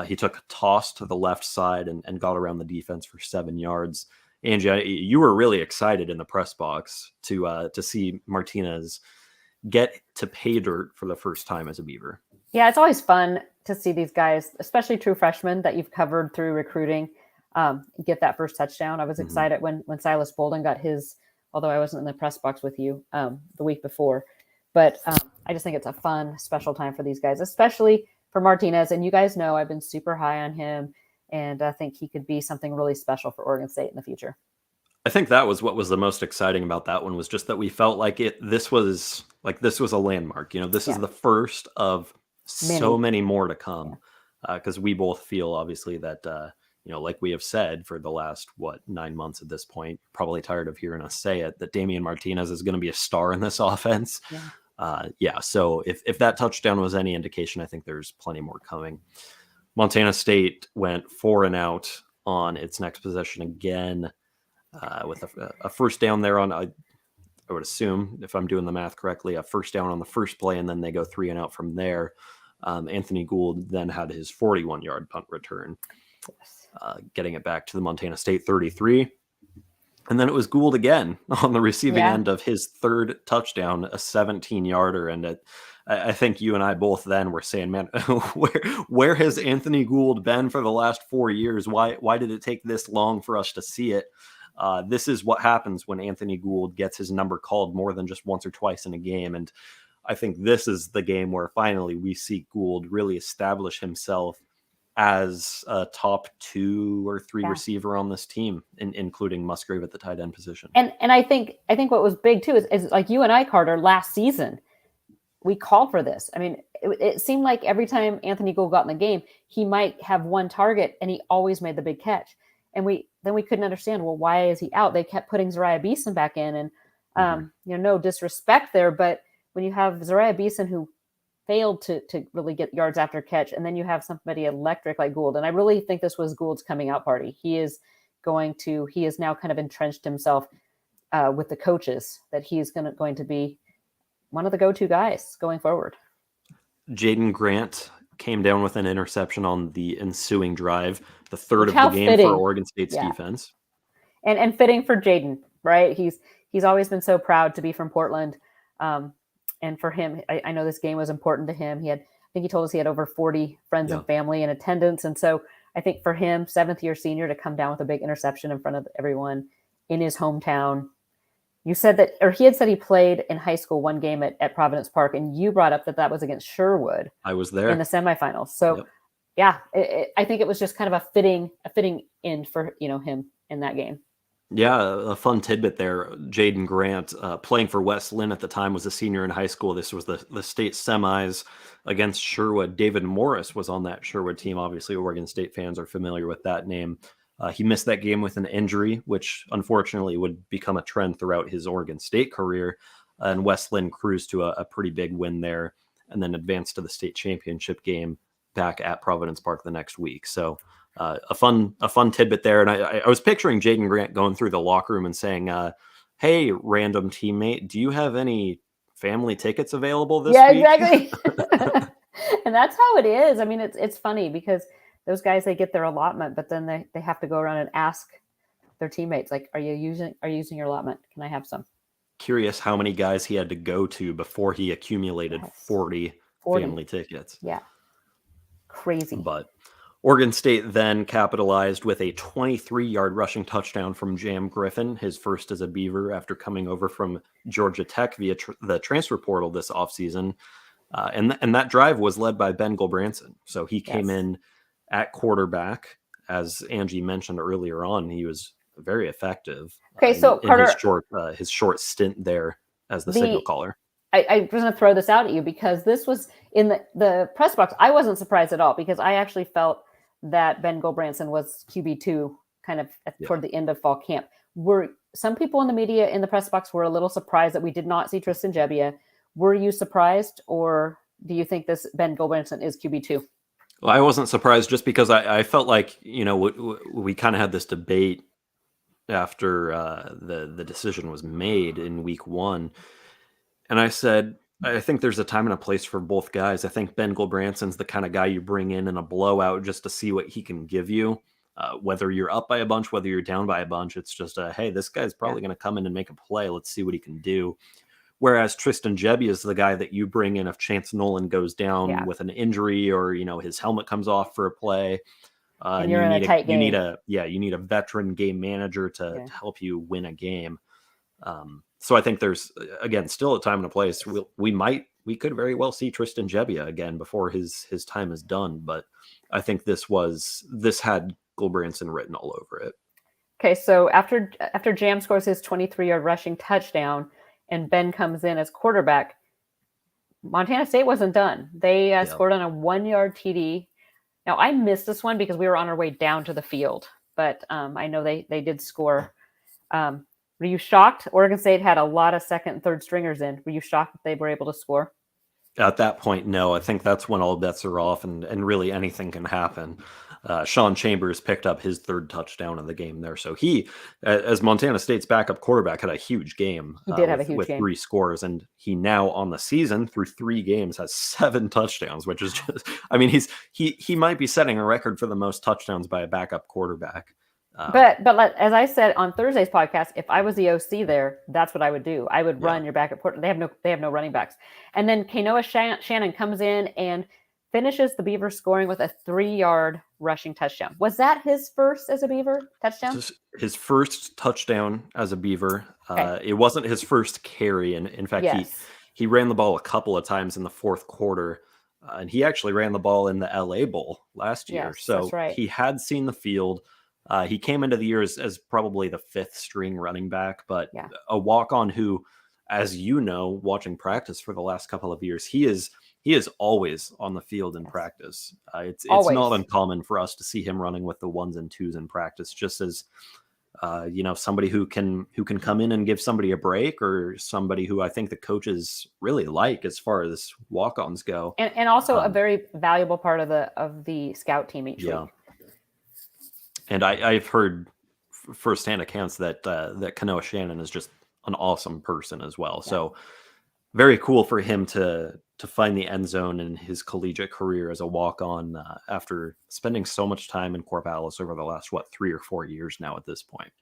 He took a toss to the left side and got around the defense for 7 yards. Angie, you were really excited in the press box to see Martinez get to pay dirt for the first time as a Beaver. Yeah, it's always fun to see these guys, especially true freshmen that you've covered through recruiting, get that first touchdown. I was excited when Silas Bolden got his, although I wasn't in the press box with you the week before. But I just think it's a fun, special time for these guys, especially for Martinez. And you guys know I've been super high on him, and I think he could be something really special for Oregon State in the future. I think that was what was the most exciting about that one, was just that we felt like this was a landmark. This is the first of so many more to come, because we both feel obviously that like we have said for the last 9 months at this point, probably tired of hearing us say it, that Damian Martinez is going to be a star in this offense. So if that touchdown was any indication, I think there's plenty more coming. Montana State went 4 and out on its next possession again, with a first down there on, I would assume, if I'm doing the math correctly, a first down on the first play, and then they go 3 and out from there. Anthony Gould then had his 41-yard punt return, getting it back to the Montana State 33. And then it was Gould again on the receiving end of his third touchdown, a 17-yarder. And I think you and I both then were saying, man, where has Anthony Gould been for the last 4 years? Why did it take this long for us to see it? This is what happens when Anthony Gould gets his number called more than just once or twice in a game. And I think this is the game where finally we see Gould really establish himself as a top 2 or 3 receiver on this team, including Musgrave at the tight end position. And I think what was big too is like you and I, Carter, last season, we called for this. I mean, it seemed like every time Anthony Gould got in the game, he might have one target and he always made the big catch. And we couldn't understand, well, why is he out? They kept putting Zariah Beeson back in, and no disrespect there, but when you have Zariah Beeson who failed to really get yards after catch, and then you have somebody electric like Gould, and I really think this was Gould's coming out party. He is now kind of entrenched himself with the coaches that he's going to be one of the go-to guys going forward. Jaden Grant came down with an interception on the ensuing drive, the third of the game for Oregon State's defense. And fitting for Jaden, right? He's always been so proud to be from Portland. And for him, I know this game was important to him. I think he told us he had over 40 friends and family in attendance. And so I think for him, 7th-year senior, to come down with a big interception in front of everyone in his hometown. You said that, or he had said he played in high school one game at Providence Park, and you brought up that was against Sherwood. I was there in the semifinals. So I think it was just kind of a fitting end for him in that game. Yeah, a fun tidbit there. Jaden Grant, playing for West Lynn at the time, was a senior in high school. This was the state semis against Sherwood. David Morris was on that Sherwood team. Obviously, Oregon State fans are familiar with that name. He missed that game with an injury, which unfortunately would become a trend throughout his Oregon State career. And West Lynn cruised to a pretty big win there, and then advanced to the state championship game back at Providence Park the next week. So a fun tidbit there. And I was picturing Jaden Grant going through the locker room and saying, hey, random teammate, do you have any family tickets available this week? Yeah, exactly. And that's how it is. I mean, it's funny because those guys, they get their allotment, but then they have to go around and ask their teammates, like, are you using your allotment? Can I have some? Curious how many guys he had to go to before he accumulated 40 family tickets. Yeah. Crazy. But Oregon State then capitalized with a 23-yard rushing touchdown from Jam Griffin, his first as a Beaver after coming over from Georgia Tech via the transfer portal this offseason. And that drive was led by Ben Gulbranson. So he came in at quarterback. As Angie mentioned earlier on, he was very effective. Okay, so in Carter, his short stint there as the signal caller. I was going to throw this out at you because this was in the press box. I wasn't surprised at all because I actually felt that Ben Gulbranson was QB2 kind of toward the end of fall camp. Were some people in the media in the press box were a little surprised that we did not see Tristan Gebbia? Were you surprised, or do you think this Ben Gulbranson is QB2? Well, I wasn't surprised just because I felt like, we kind of had this debate after the decision was made in week 1. And I said, I think there's a time and a place for both guys. I think Ben Gulbranson's the kind of guy you bring in a blowout just to see what he can give you. Whether you're up by a bunch, whether you're down by a bunch, it's just hey, this guy's probably going to come in and make a play. Let's see what he can do. Whereas Tristan Gebbia is the guy that you bring in if Chance Nolan goes down with an injury or, his helmet comes off for a play. And you're in a tight game. You need a veteran game manager to help you win a game. So I think there's, again, still a time and a place. We might we could very well see Tristan Gebbia again before his time is done. But I think this had Gulbranson written all over it. Okay, so after Jam scores his 23-yard rushing touchdown and Ben comes in as quarterback, Montana State wasn't done. They scored on a 1-yard TD. Now, I missed this one because we were on our way down to the field, but I know they did score. Were you shocked? Oregon State had a lot of second and third stringers in. Were you shocked that they were able to score? At that point, no. I think that's when all bets are off and really anything can happen. Sean Chambers picked up his third touchdown of the game there. So he, as Montana State's backup quarterback, had a huge game. He did have a huge game. 3 scores. And he now on the season through 3 games has 7 touchdowns, which is just, I mean, he might be setting a record for the most touchdowns by a backup quarterback. But as I said on Thursday's podcast, if I was the OC there, that's what I would do. I would run your backup quarterback. They have no running backs. And then Kanoa Shannon comes in and finishes the Beavers scoring with a 3-yard rushing touchdown. Was that his first as a Beaver touchdown? His first touchdown as a Beaver. Okay. It wasn't his first carry. And in fact, he ran the ball a couple of times in the fourth quarter. And he actually ran the ball in the LA Bowl last year. Yes, so that's right. He had seen the field. He came into the year as probably the 5th string running back, but a walk-on who, as you know, watching practice for the last couple of years, he is always on the field in practice. It's not uncommon for us to see him running with the 1s and 2s in practice, just as somebody who can come in and give somebody a break, or somebody who I think the coaches really like as far as walk-ons go, and also a very valuable part of the scout team each week. And I've heard firsthand accounts that Kanoa Shannon is just an awesome person as well. Yeah. So very cool for him to find the end zone in his collegiate career as a walk-on after spending so much time in Corvallis over the last 3 or 4 years now at this point.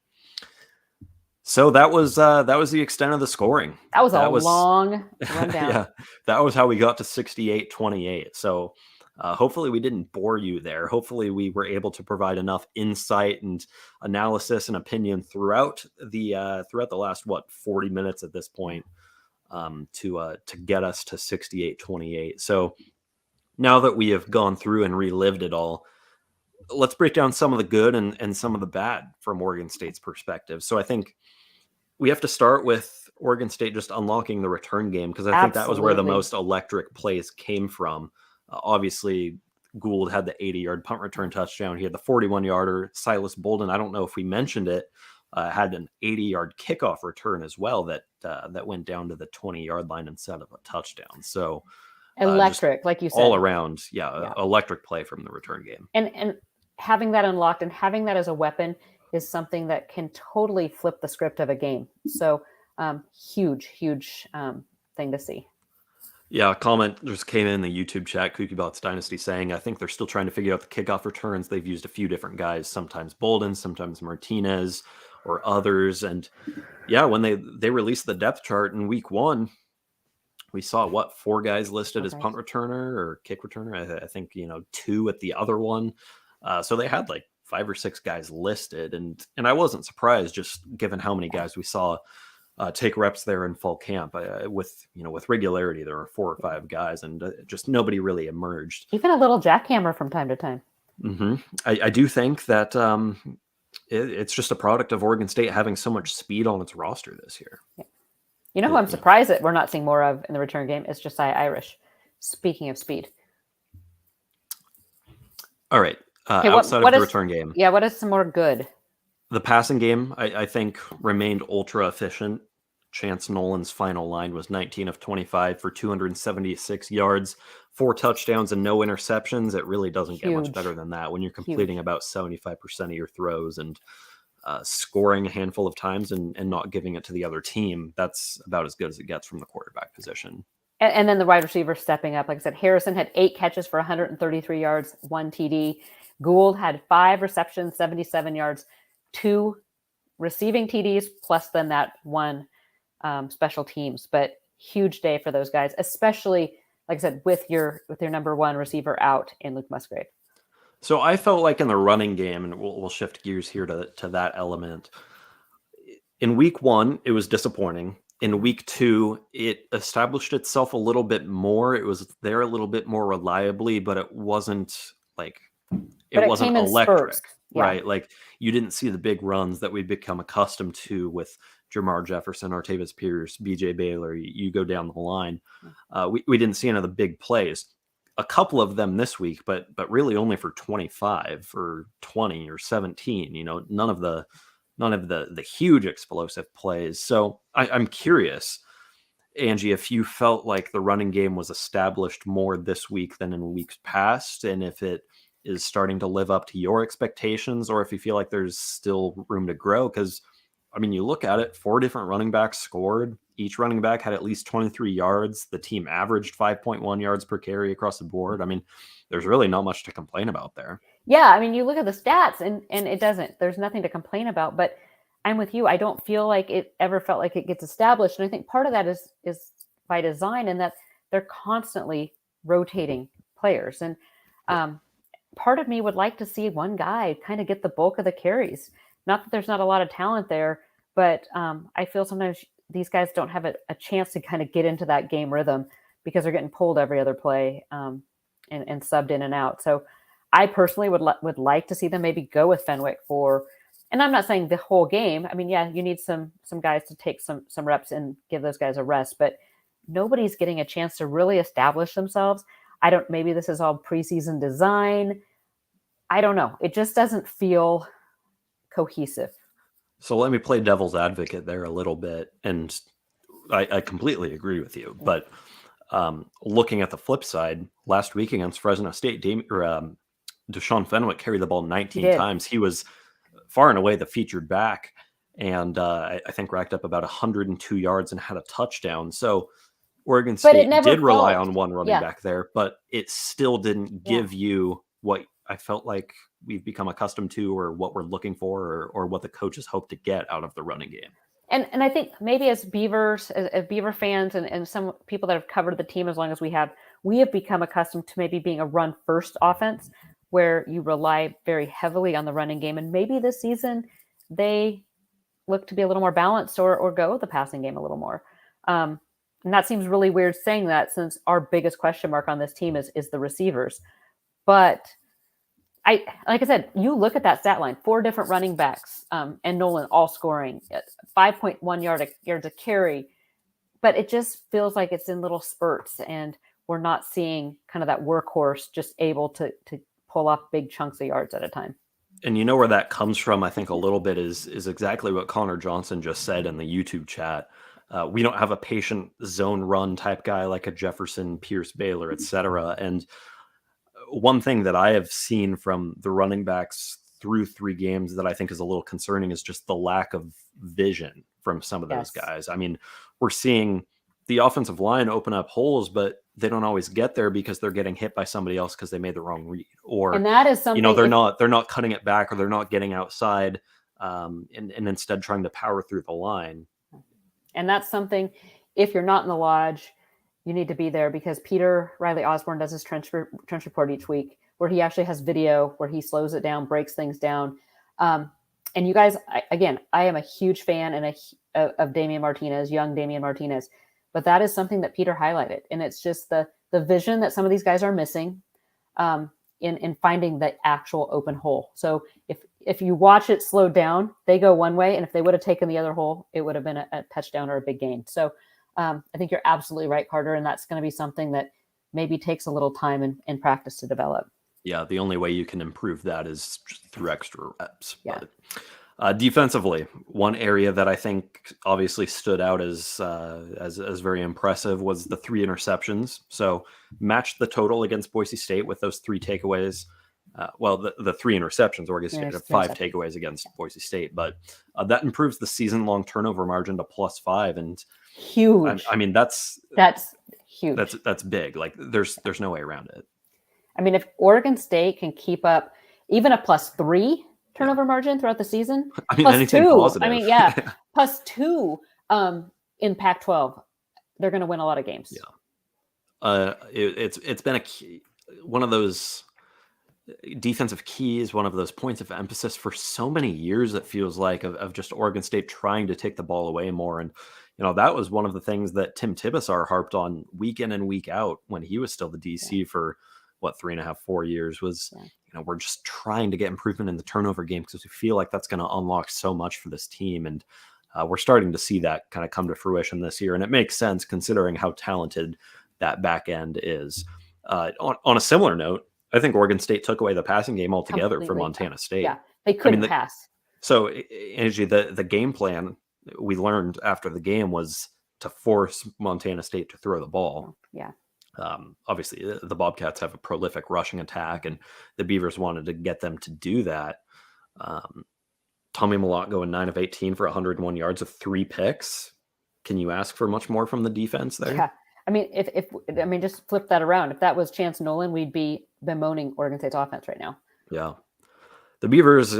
So that was the extent of the scoring. That was a long rundown. Yeah, that was how we got to 68-28. So. Hopefully we didn't bore you there. Hopefully we were able to provide enough insight and analysis and opinion throughout the last 40 minutes at this point to get us to 68-28. So now that we have gone through and relived it all, let's break down some of the good and some of the bad from Oregon State's perspective. So I think we have to start with Oregon State just unlocking the return game, because I think that was where the most electric plays came from. Obviously, Gould had the 80-yard punt return touchdown. He had the 41-yarder. Silas Bolden, I don't know if we mentioned it, had an 80-yard kickoff return as well that went down to the 20-yard line instead of a touchdown. So electric, like you said. All around, electric play from the return game. And having that unlocked and having that as a weapon is something that can totally flip the script of a game. So huge thing to see. Yeah, a comment just came in the YouTube chat, KookieBots Dynasty, saying, I think they're still trying to figure out the kickoff returns. They've used a few different guys, sometimes Bolden, sometimes Martinez, or others. And yeah, when they released the depth chart in week 1, we saw 4 guys listed as punt returner or kick returner. I think 2 at the other one. So they had 5 or 6 guys listed, and I wasn't surprised, just given how many guys we saw take reps there in fall camp. With regularity, there were 4 or 5 guys, and just nobody really emerged. Even a little jackhammer from time to time. Mm-hmm. I do think that it's just a product of Oregon State having so much speed on its roster this year. Yeah. You know who I'm surprised that we're not seeing more of in the return game is Josiah Irish. Speaking of speed. All right. Outside of the return game. Yeah, what is some more good? The passing game, I think, remained ultra efficient. Chance Nolan's final line was 19 of 25 for 276 yards, 4 touchdowns, and no interceptions. It really doesn't get much better than that when you're completing about 75% of your throws and scoring a handful of times and not giving it to the other team. That's about as good as it gets from the quarterback position. And then the wide receiver stepping up. Like I said, Harrison had 8 catches for 133 yards, 1 TD. Gould had 5 receptions, 77 yards, 2 receiving TDs, plus then that 1 special teams. But huge day for those guys, especially, like I said, with your number 1 receiver out in Luke Musgrave. So I felt like in the running game, and we'll shift gears here to that element. In week 1, it was disappointing. in week 2, it established itself a little bit more. It was there a little bit more reliably, but it wasn't like it But it wasn't came in electric, spurts. Yeah. right? Like you didn't see the big runs that we've become accustomed to with Jamar Jefferson, Artavis Pierce, BJ Baylor. You go down the line. We didn't see any of the big plays. A couple of them this week, but really only for 25 or 20 or 17. None of the huge explosive plays. So I'm curious, Angie, if you felt like the running game was established more this week than in weeks past, and if it is starting to live up to your expectations, or if you feel like there's still room to grow. Because you look at it, 4 different running backs scored. Each running back had at least 23 yards. The team averaged 5.1 yards per carry across the board. There's really not much to complain about there. Yeah, you look at the stats and there's nothing to complain about, but I'm with you. I don't feel like it ever felt like it gets established. And I think part of that is by design, and that they're constantly rotating players. And part of me would like to see one guy kind of get the bulk of the carries. Not that there's not a lot of talent there, but I feel sometimes these guys don't have a chance to kind of get into that game rhythm because they're getting pulled every other play and subbed in and out. So I personally would like to see them maybe go with Fenwick for, and I'm not saying the whole game. Yeah, you need some guys to take some reps and give those guys a rest, but nobody's getting a chance to really establish themselves. Maybe this is all preseason design. I don't know. It just doesn't feel cohesive. So let me play devil's advocate there a little bit. And I completely agree with you. But looking at the flip side, last week against Fresno State, Deshaun Fenwick carried the ball 19 times. He was far and away the featured back, and I think racked up about 102 yards and had a touchdown. So Oregon State did rely on one running back there, but it still didn't give you what I felt like we've become accustomed to, or what we're looking for, or what the coaches hope to get out of the running game. And I think maybe as Beaver fans and some people that have covered the team as long as we have become accustomed to maybe being a run first offense where you rely very heavily on the running game. And maybe this season they look to be a little more balanced or go the passing game a little more. And that seems really weird saying that, since our biggest question mark on this team is the receivers. But like I said, you look at that stat line, 4 different running backs and Nolan all scoring 5.1 yards a carry, but it just feels like it's in little spurts, and we're not seeing kind of that workhorse just able to pull off big chunks of yards at a time. And you know where that comes from, I think, a little bit is exactly what Connor Johnson just said in the YouTube chat. We don't have a patient zone run type guy like a Jefferson, Pierce, Baylor, etc. And one thing that I have seen from the running backs through 3 games that I think is a little concerning is just the lack of vision from some of those guys. We're seeing the offensive line open up holes, but they don't always get there because they're getting hit by somebody else because they made the wrong read, and that is something they're not cutting it back, or they're not getting outside and instead trying to power through the line. And that's something, if you're not in the lodge, you need to be there, because Peter Riley Osborne does his trench report each week where he actually has video where he slows it down, breaks things down. And you guys, I am a huge fan of Damian Martinez, young Damian Martinez, but that is something that Peter highlighted. And it's just the vision that some of these guys are missing in finding the actual open hole. So if you watch it slowed down, they go one way, and if they would have taken the other hole, it would have been a touchdown or a big gain. So I think you're absolutely right, Carter, and that's going to be something that maybe takes a little time and practice to develop. Yeah, the only way you can improve that is just through extra reps. Yeah. But defensively, one area that I think obviously stood out as very impressive was the 3 interceptions. So matched the total against Boise State with those 3 takeaways. The 3 interceptions, Oregon State had 5 takeaways against Boise State, but that improves the season-long turnover margin to +5, and huge. That's huge. That's big. Like there's no way around it. If Oregon State can keep up even a +3 turnover margin throughout the season, anything +2. Positive. +2 in Pac-12, they're going to win a lot of games. Yeah. It's been one of those defensive keys, one of those points of emphasis for so many years, it feels like, of just Oregon State trying to take the ball away more. And that was one of the things that Tim Tibesar harped on week in and week out when he was still the DC for 3.5, 4 years was, we're just trying to get improvement in the turnover game because we feel like that's going to unlock so much for this team. And we're starting to see that kind of come to fruition this year. And it makes sense considering how talented that back end is. On a similar note, I think Oregon State took away the passing game altogether for Montana State. Yeah, they couldn't pass. So, Angie, the game plan we learned after the game was to force Montana State to throw the ball. Yeah. Obviously, the Bobcats have a prolific rushing attack, and the Beavers wanted to get them to do that. Tommy Malott going 9 of 18 for 101 yards with 3 picks. Can you ask for much more from the defense there? Yeah. I mean, if just flip that around. If that was Chance Nolan, we'd be bemoaning Oregon State's offense right now. Yeah. The Beavers,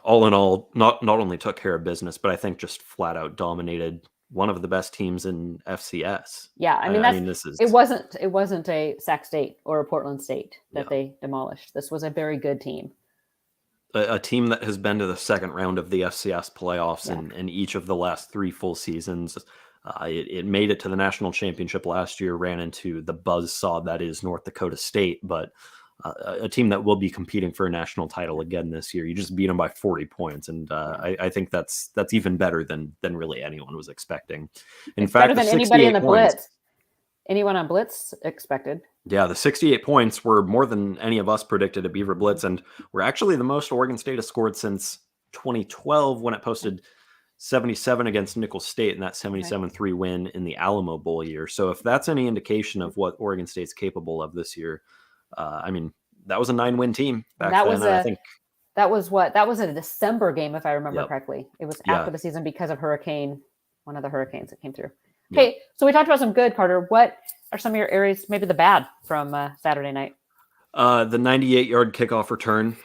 all in all, not only took care of business, but I think just flat out dominated one of the best teams in FCS. Yeah, I mean, it wasn't a Sac State or a Portland State that they demolished. This was a very good team. A team that has been to the second round of the FCS playoffs in each of the last 3 full seasons. It made it to the national championship last year, ran into the buzzsaw that is North Dakota State, but a team that will be competing for a national title again this year. You just beat them by 40 points, and I think that's even better than really anyone was expecting. In fact, better than anybody in the Blitz. Anyone on Blitz expected. Yeah, the 68 points were more than any of us predicted at BeaverBlitz, and were actually the most Oregon State has scored since 2012 when it posted 77 against Nicholls State in that 77-3 win in the Alamo Bowl year. So if that's any indication of what Oregon State's capable of this year, I mean, that was a 9-win team back then. I think that was a December game, if I remember correctly. It was after the season because of one of the hurricanes that came through. Okay, so we talked about some good, Carter. What are some of your areas, maybe the bad from Saturday night? The 98-yard kickoff return.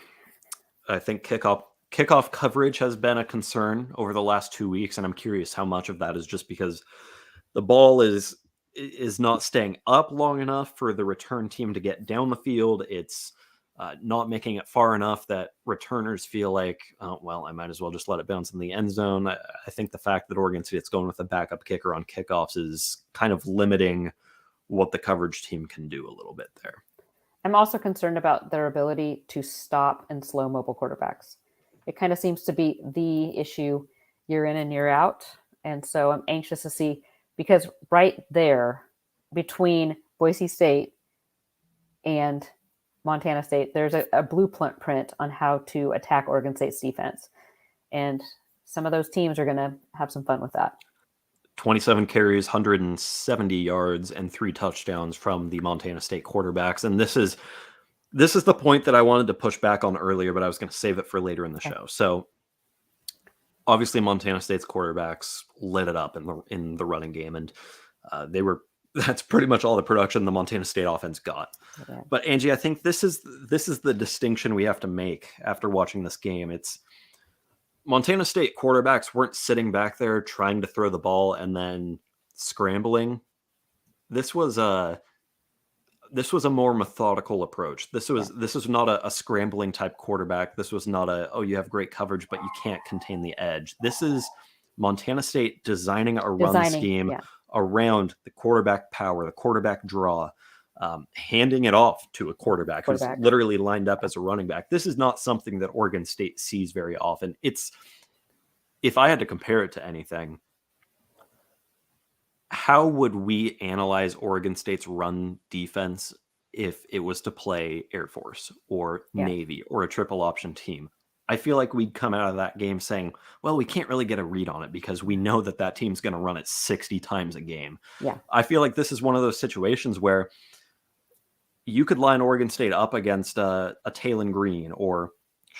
I think kickoff coverage has been a concern over the last 2 weeks, and I'm curious how much of that is just because the ball is not staying up long enough for the return team to get down the field. It's not making it far enough that returners feel like, oh, well, I might as well just let it bounce in the end zone. I think the fact that Oregon State's going with a backup kicker on kickoffs is kind of limiting what the coverage team can do a little bit there. I'm also concerned about their ability to stop and slow mobile quarterbacks. It kind of seems to be the issue year in and year out. And so I'm anxious to see, because right there between Boise State and Montana State, there's a blueprint on how to attack Oregon State's defense. And some of those teams are going to have some fun with that. 27 carries, 170 yards, and 3 touchdowns from the Montana State quarterbacks. And this is the point that I wanted to push back on earlier, but I was going to save it for later in the show. So obviously Montana State's quarterbacks lit it up in the running game, and that's pretty much all the production the Montana State offense got. Okay. But Angie, I think this is the distinction we have to make after watching this game. It's Montana State quarterbacks weren't sitting back there trying to throw the ball and then scrambling. This was a more methodical approach. This was not a scrambling type quarterback. This was not you have great coverage, but you can't contain the edge. This is Montana State designing a run scheme around the quarterback power, the quarterback draw, handing it off to a quarterback who's literally lined up as a running back. This is not something that Oregon State sees very often. If I had to compare it to anything, how would we analyze Oregon State's run defense if it was to play Air Force or Navy or a triple option team? I feel like we'd come out of that game saying, well, we can't really get a read on it because we know that team's going to run it 60 times a game. Yeah. I feel like this is one of those situations where you could line Oregon State up against a Taylon Green or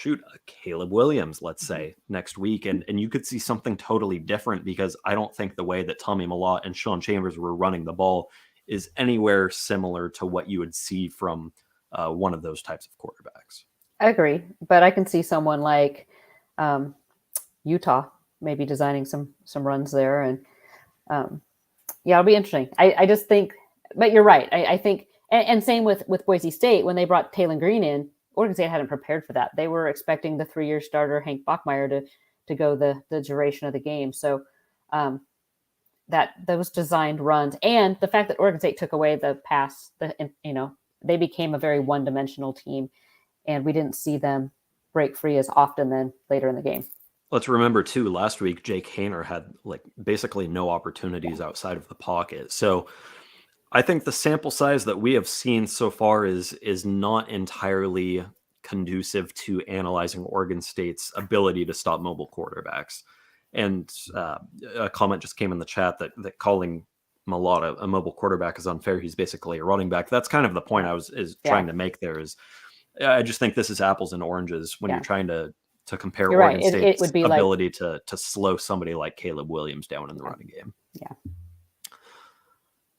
a Caleb Williams, let's say, next week. And you could see something totally different, because I don't think the way that Tommy Malott and Sean Chambers were running the ball is anywhere similar to what you would see from one of those types of quarterbacks. I agree, but I can see someone like Utah maybe designing some runs there, and it'll be interesting. I just think, but you're right. I think, and same with Boise State when they brought Taylon Green in. Oregon State hadn't prepared for that. They were expecting the 3-year starter Hank Bachmeier to go the duration of the game. So those designed runs, and the fact that Oregon State took away the pass, they became a very one-dimensional team, and we didn't see them break free as often than later in the game. Let's remember too, last week Jake Haener had like basically no opportunities outside of the pocket. So I think the sample size that we have seen so far is not entirely conducive to analyzing Oregon State's ability to stop mobile quarterbacks. And a comment just came in the chat that calling Machado a mobile quarterback is unfair. He's basically a running back. That's kind of the point I was trying to make there. Is I just think this is apples and oranges when you're trying to compare You're Oregon right. State's It would be ability to slow somebody like Caleb Williams down in the running game. Yeah.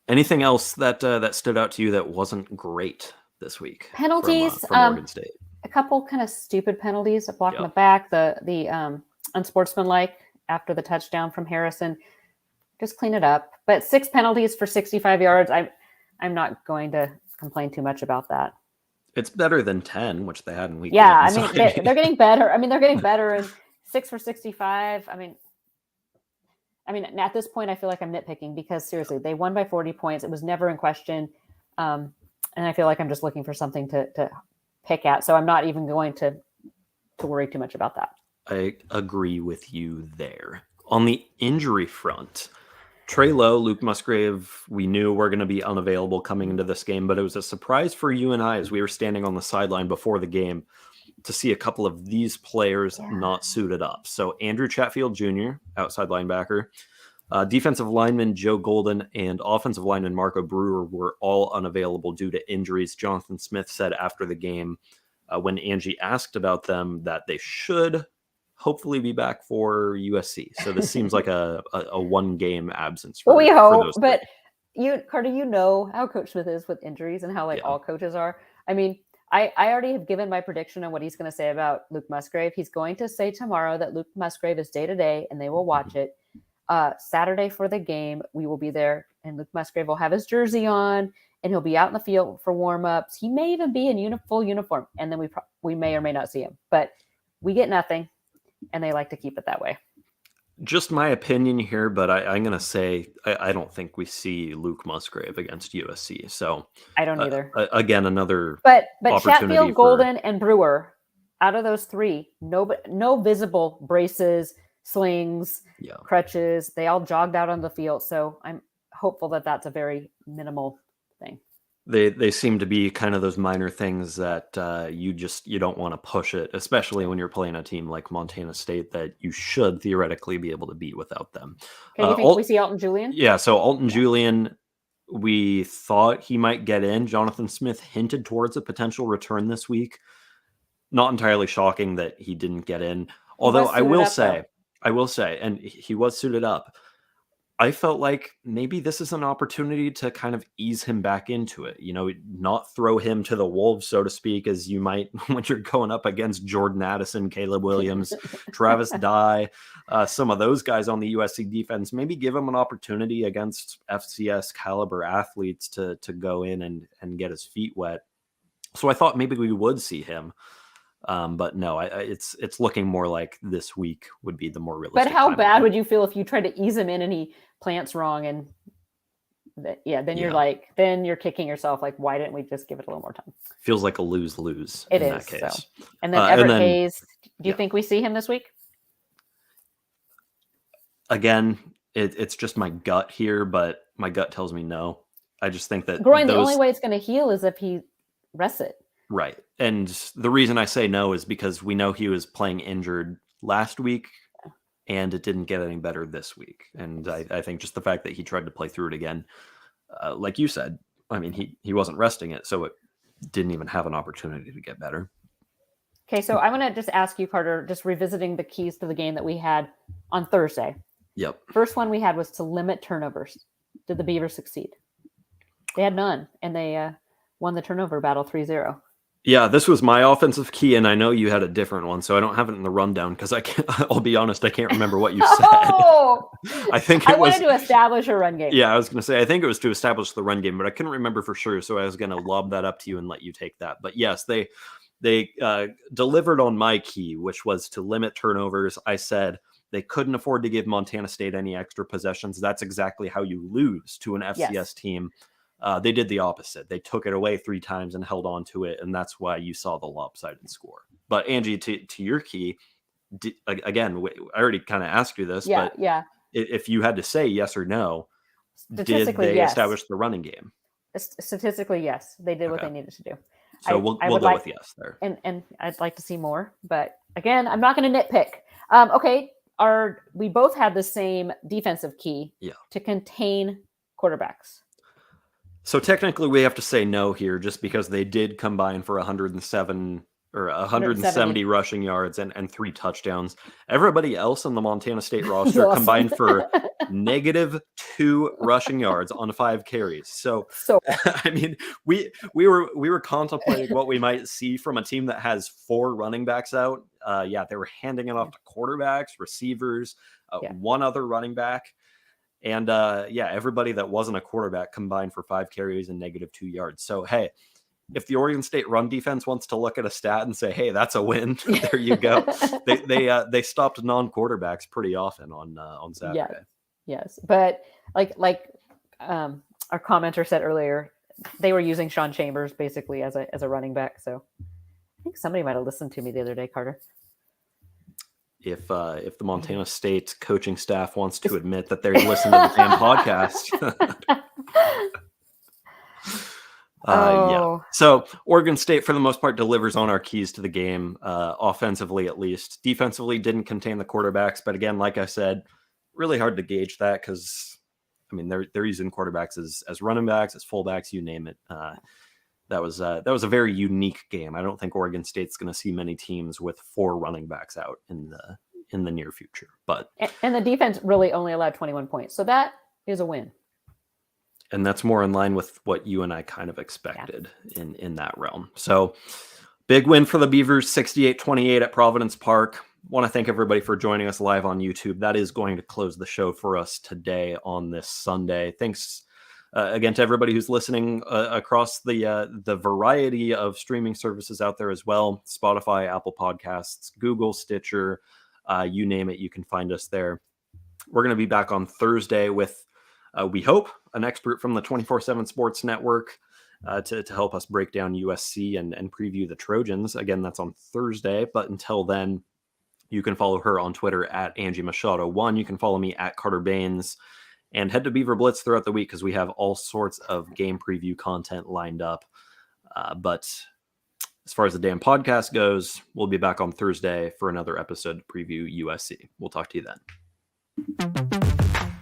Anything else that stood out to you that wasn't great this week? Penalties from Oregon State. A couple kind of stupid penalties, a block in the back, the unsportsmanlike after the touchdown from Harrison. Just clean it up. But 6 penalties for 65 yards. I'm not going to complain too much about that. It's better than 10, which they had in week 1. I so mean, they're getting better. I mean, they're getting better. And 6 for 65. I mean, at this point, I feel like I'm nitpicking because seriously, they won by 40 points. It was never in question. And I feel like I'm just looking for something to pick at. So I'm not even going to worry too much about that. I agree with you there. On the injury front, Trey Lowe, Luke Musgrave, we knew were going to be unavailable coming into this game, but it was a surprise for you and I as we were standing on the sideline before the game to see a couple of these players not suited up. So Andrew Chatfield Jr., outside linebacker, defensive lineman Joe Golden, and offensive lineman Marco Brewer were all unavailable due to injuries. Jonathan Smith said after the game, when Angie asked about them, that they should hopefully be back for USC. So this seems like a one-game absence. Well, we hope, but Carter, you know how Coach Smith is with injuries and how all coaches are. I mean, I already have given my prediction on what he's going to say about Luke Musgrave. He's going to say tomorrow that Luke Musgrave is day-to-day, and they will watch it. Saturday for the game, we will be there, and Luke Musgrave will have his jersey on, and he'll be out in the field for warm-ups. He may even be in full uniform, and then we may or may not see him. But we get nothing, and they like to keep it that way. Just my opinion here, but I'm going to say I don't think we see Luke Musgrave against USC. So I don't either. Again, another but Chatfield, Golden, and Brewer, out of those 3, no visible braces, slings, crutches. They all jogged out on the field. So I'm hopeful that that's a very minimal thing. They seem to be kind of those minor things that you don't want to push it, especially when you're playing a team like Montana State that you should theoretically be able to beat without them. Okay, you think we see Alton Julian? Yeah, so Alton Julian, we thought he might get in. Jonathan Smith hinted towards a potential return this week. Not entirely shocking that he didn't get in. Although I will say, and he was suited up. I felt like maybe this is an opportunity to kind of ease him back into it, not throw him to the wolves, so to speak, as you might when you're going up against Jordan Addison, Caleb Williams, Travis Dye, some of those guys on the USC defense. Maybe give him an opportunity against FCS caliber athletes to go in and get his feet wet. So I thought maybe we would see him. But no, it's looking more like this week would be the more realistic. But how bad would you feel if you tried to ease him in and he plants wrong? And then you're kicking yourself. Like, why didn't we just give it a little more time? Feels like a lose-lose in that case. So. And then Everett Hayes, do you think we see him this week? Again, it's just my gut here, but my gut tells me no. I just think that groin, the only way it's going to heal is if he rests it. Right. And the reason I say no is because we know he was playing injured last week and it didn't get any better this week. And I think just the fact that he tried to play through it again, like you said, I mean, he wasn't resting it, so it didn't even have an opportunity to get better. Okay, so I want to just ask you, Carter, just revisiting the keys to the game that we had on Thursday. Yep. First one we had was to limit turnovers. Did the Beavers succeed? They had none, and they won the turnover battle 3-0. Yeah, this was my offensive key, and I know you had a different one, so I don't have it in the rundown because I'll be honest, I can't remember what you said. Oh! I wanted to establish a run game. Yeah, I was going to say, I think it was to establish the run game, but I couldn't remember for sure, so I was going to lob that up to you and let you take that. But yes, they delivered on my key, which was to limit turnovers. I said They couldn't afford to give Montana State any extra possessions. That's exactly how you lose to an FCS team. They did the opposite. They took it away 3 times and held on to it, and that's why you saw the lopsided score. But Angie, to your key, again, I already kind of asked you this, but if you had to say yes or no, did they establish the running game? Statistically, yes, they did what they needed to do. So we'll go with yes there. And I'd like to see more, but again, I'm not going to nitpick. Okay, we both had the same defensive key to contain quarterbacks. So technically, we have to say no here, just because they did combine for 170 rushing yards and 3 touchdowns. Everybody else on the Montana State roster combined for -2 rushing yards on 5 carries. So I mean, we were contemplating what we might see from a team that has 4 running backs out. They were handing it off to quarterbacks, receivers, 1 other running back. And everybody that wasn't a quarterback combined for 5 carries and -2 yards. So, hey, if the Oregon State run defense wants to look at a stat and say, hey, that's a win, there you go. They stopped non-quarterbacks pretty often on Saturday. Yes. But like our commenter said earlier, they were using Sean Chambers basically as a running back. So I think somebody might have listened to me the other day, Carter. If the Montana State coaching staff wants to admit that they're listening to the damn podcast. So Oregon State, for the most part, delivers on our keys to the game, offensively at least. Defensively, didn't contain the quarterbacks, but again, like I said, really hard to gauge that because, I mean, they're using quarterbacks as running backs, as fullbacks, you name it. That was a very unique game. I don't think Oregon State's going to see many teams with 4 running backs out in the near future. But and the defense really only allowed 21 points, so that is a win. And that's more in line with what you and I kind of expected in that realm. So big win for the Beavers, 68-28 at Providence Park. Want to thank everybody for joining us live on YouTube. That is going to close the show for us today on this Sunday. Thanks again to everybody who's listening across the variety of streaming services out there as well. Spotify, Apple Podcasts, Google, Stitcher, you name it, you can find us there. We're going to be back on Thursday with, we hope, an expert from the 24/7 Sports Network to help us break down USC and preview the Trojans. Again, that's on Thursday. But until then, you can follow her on Twitter at Angie Machado 1. You can follow me at Carter Bahns. And head to BeaverBlitz throughout the week because we have all sorts of game preview content lined up. But as far as the damn podcast goes, we'll be back on Thursday for another episode to preview USC. We'll talk to you then.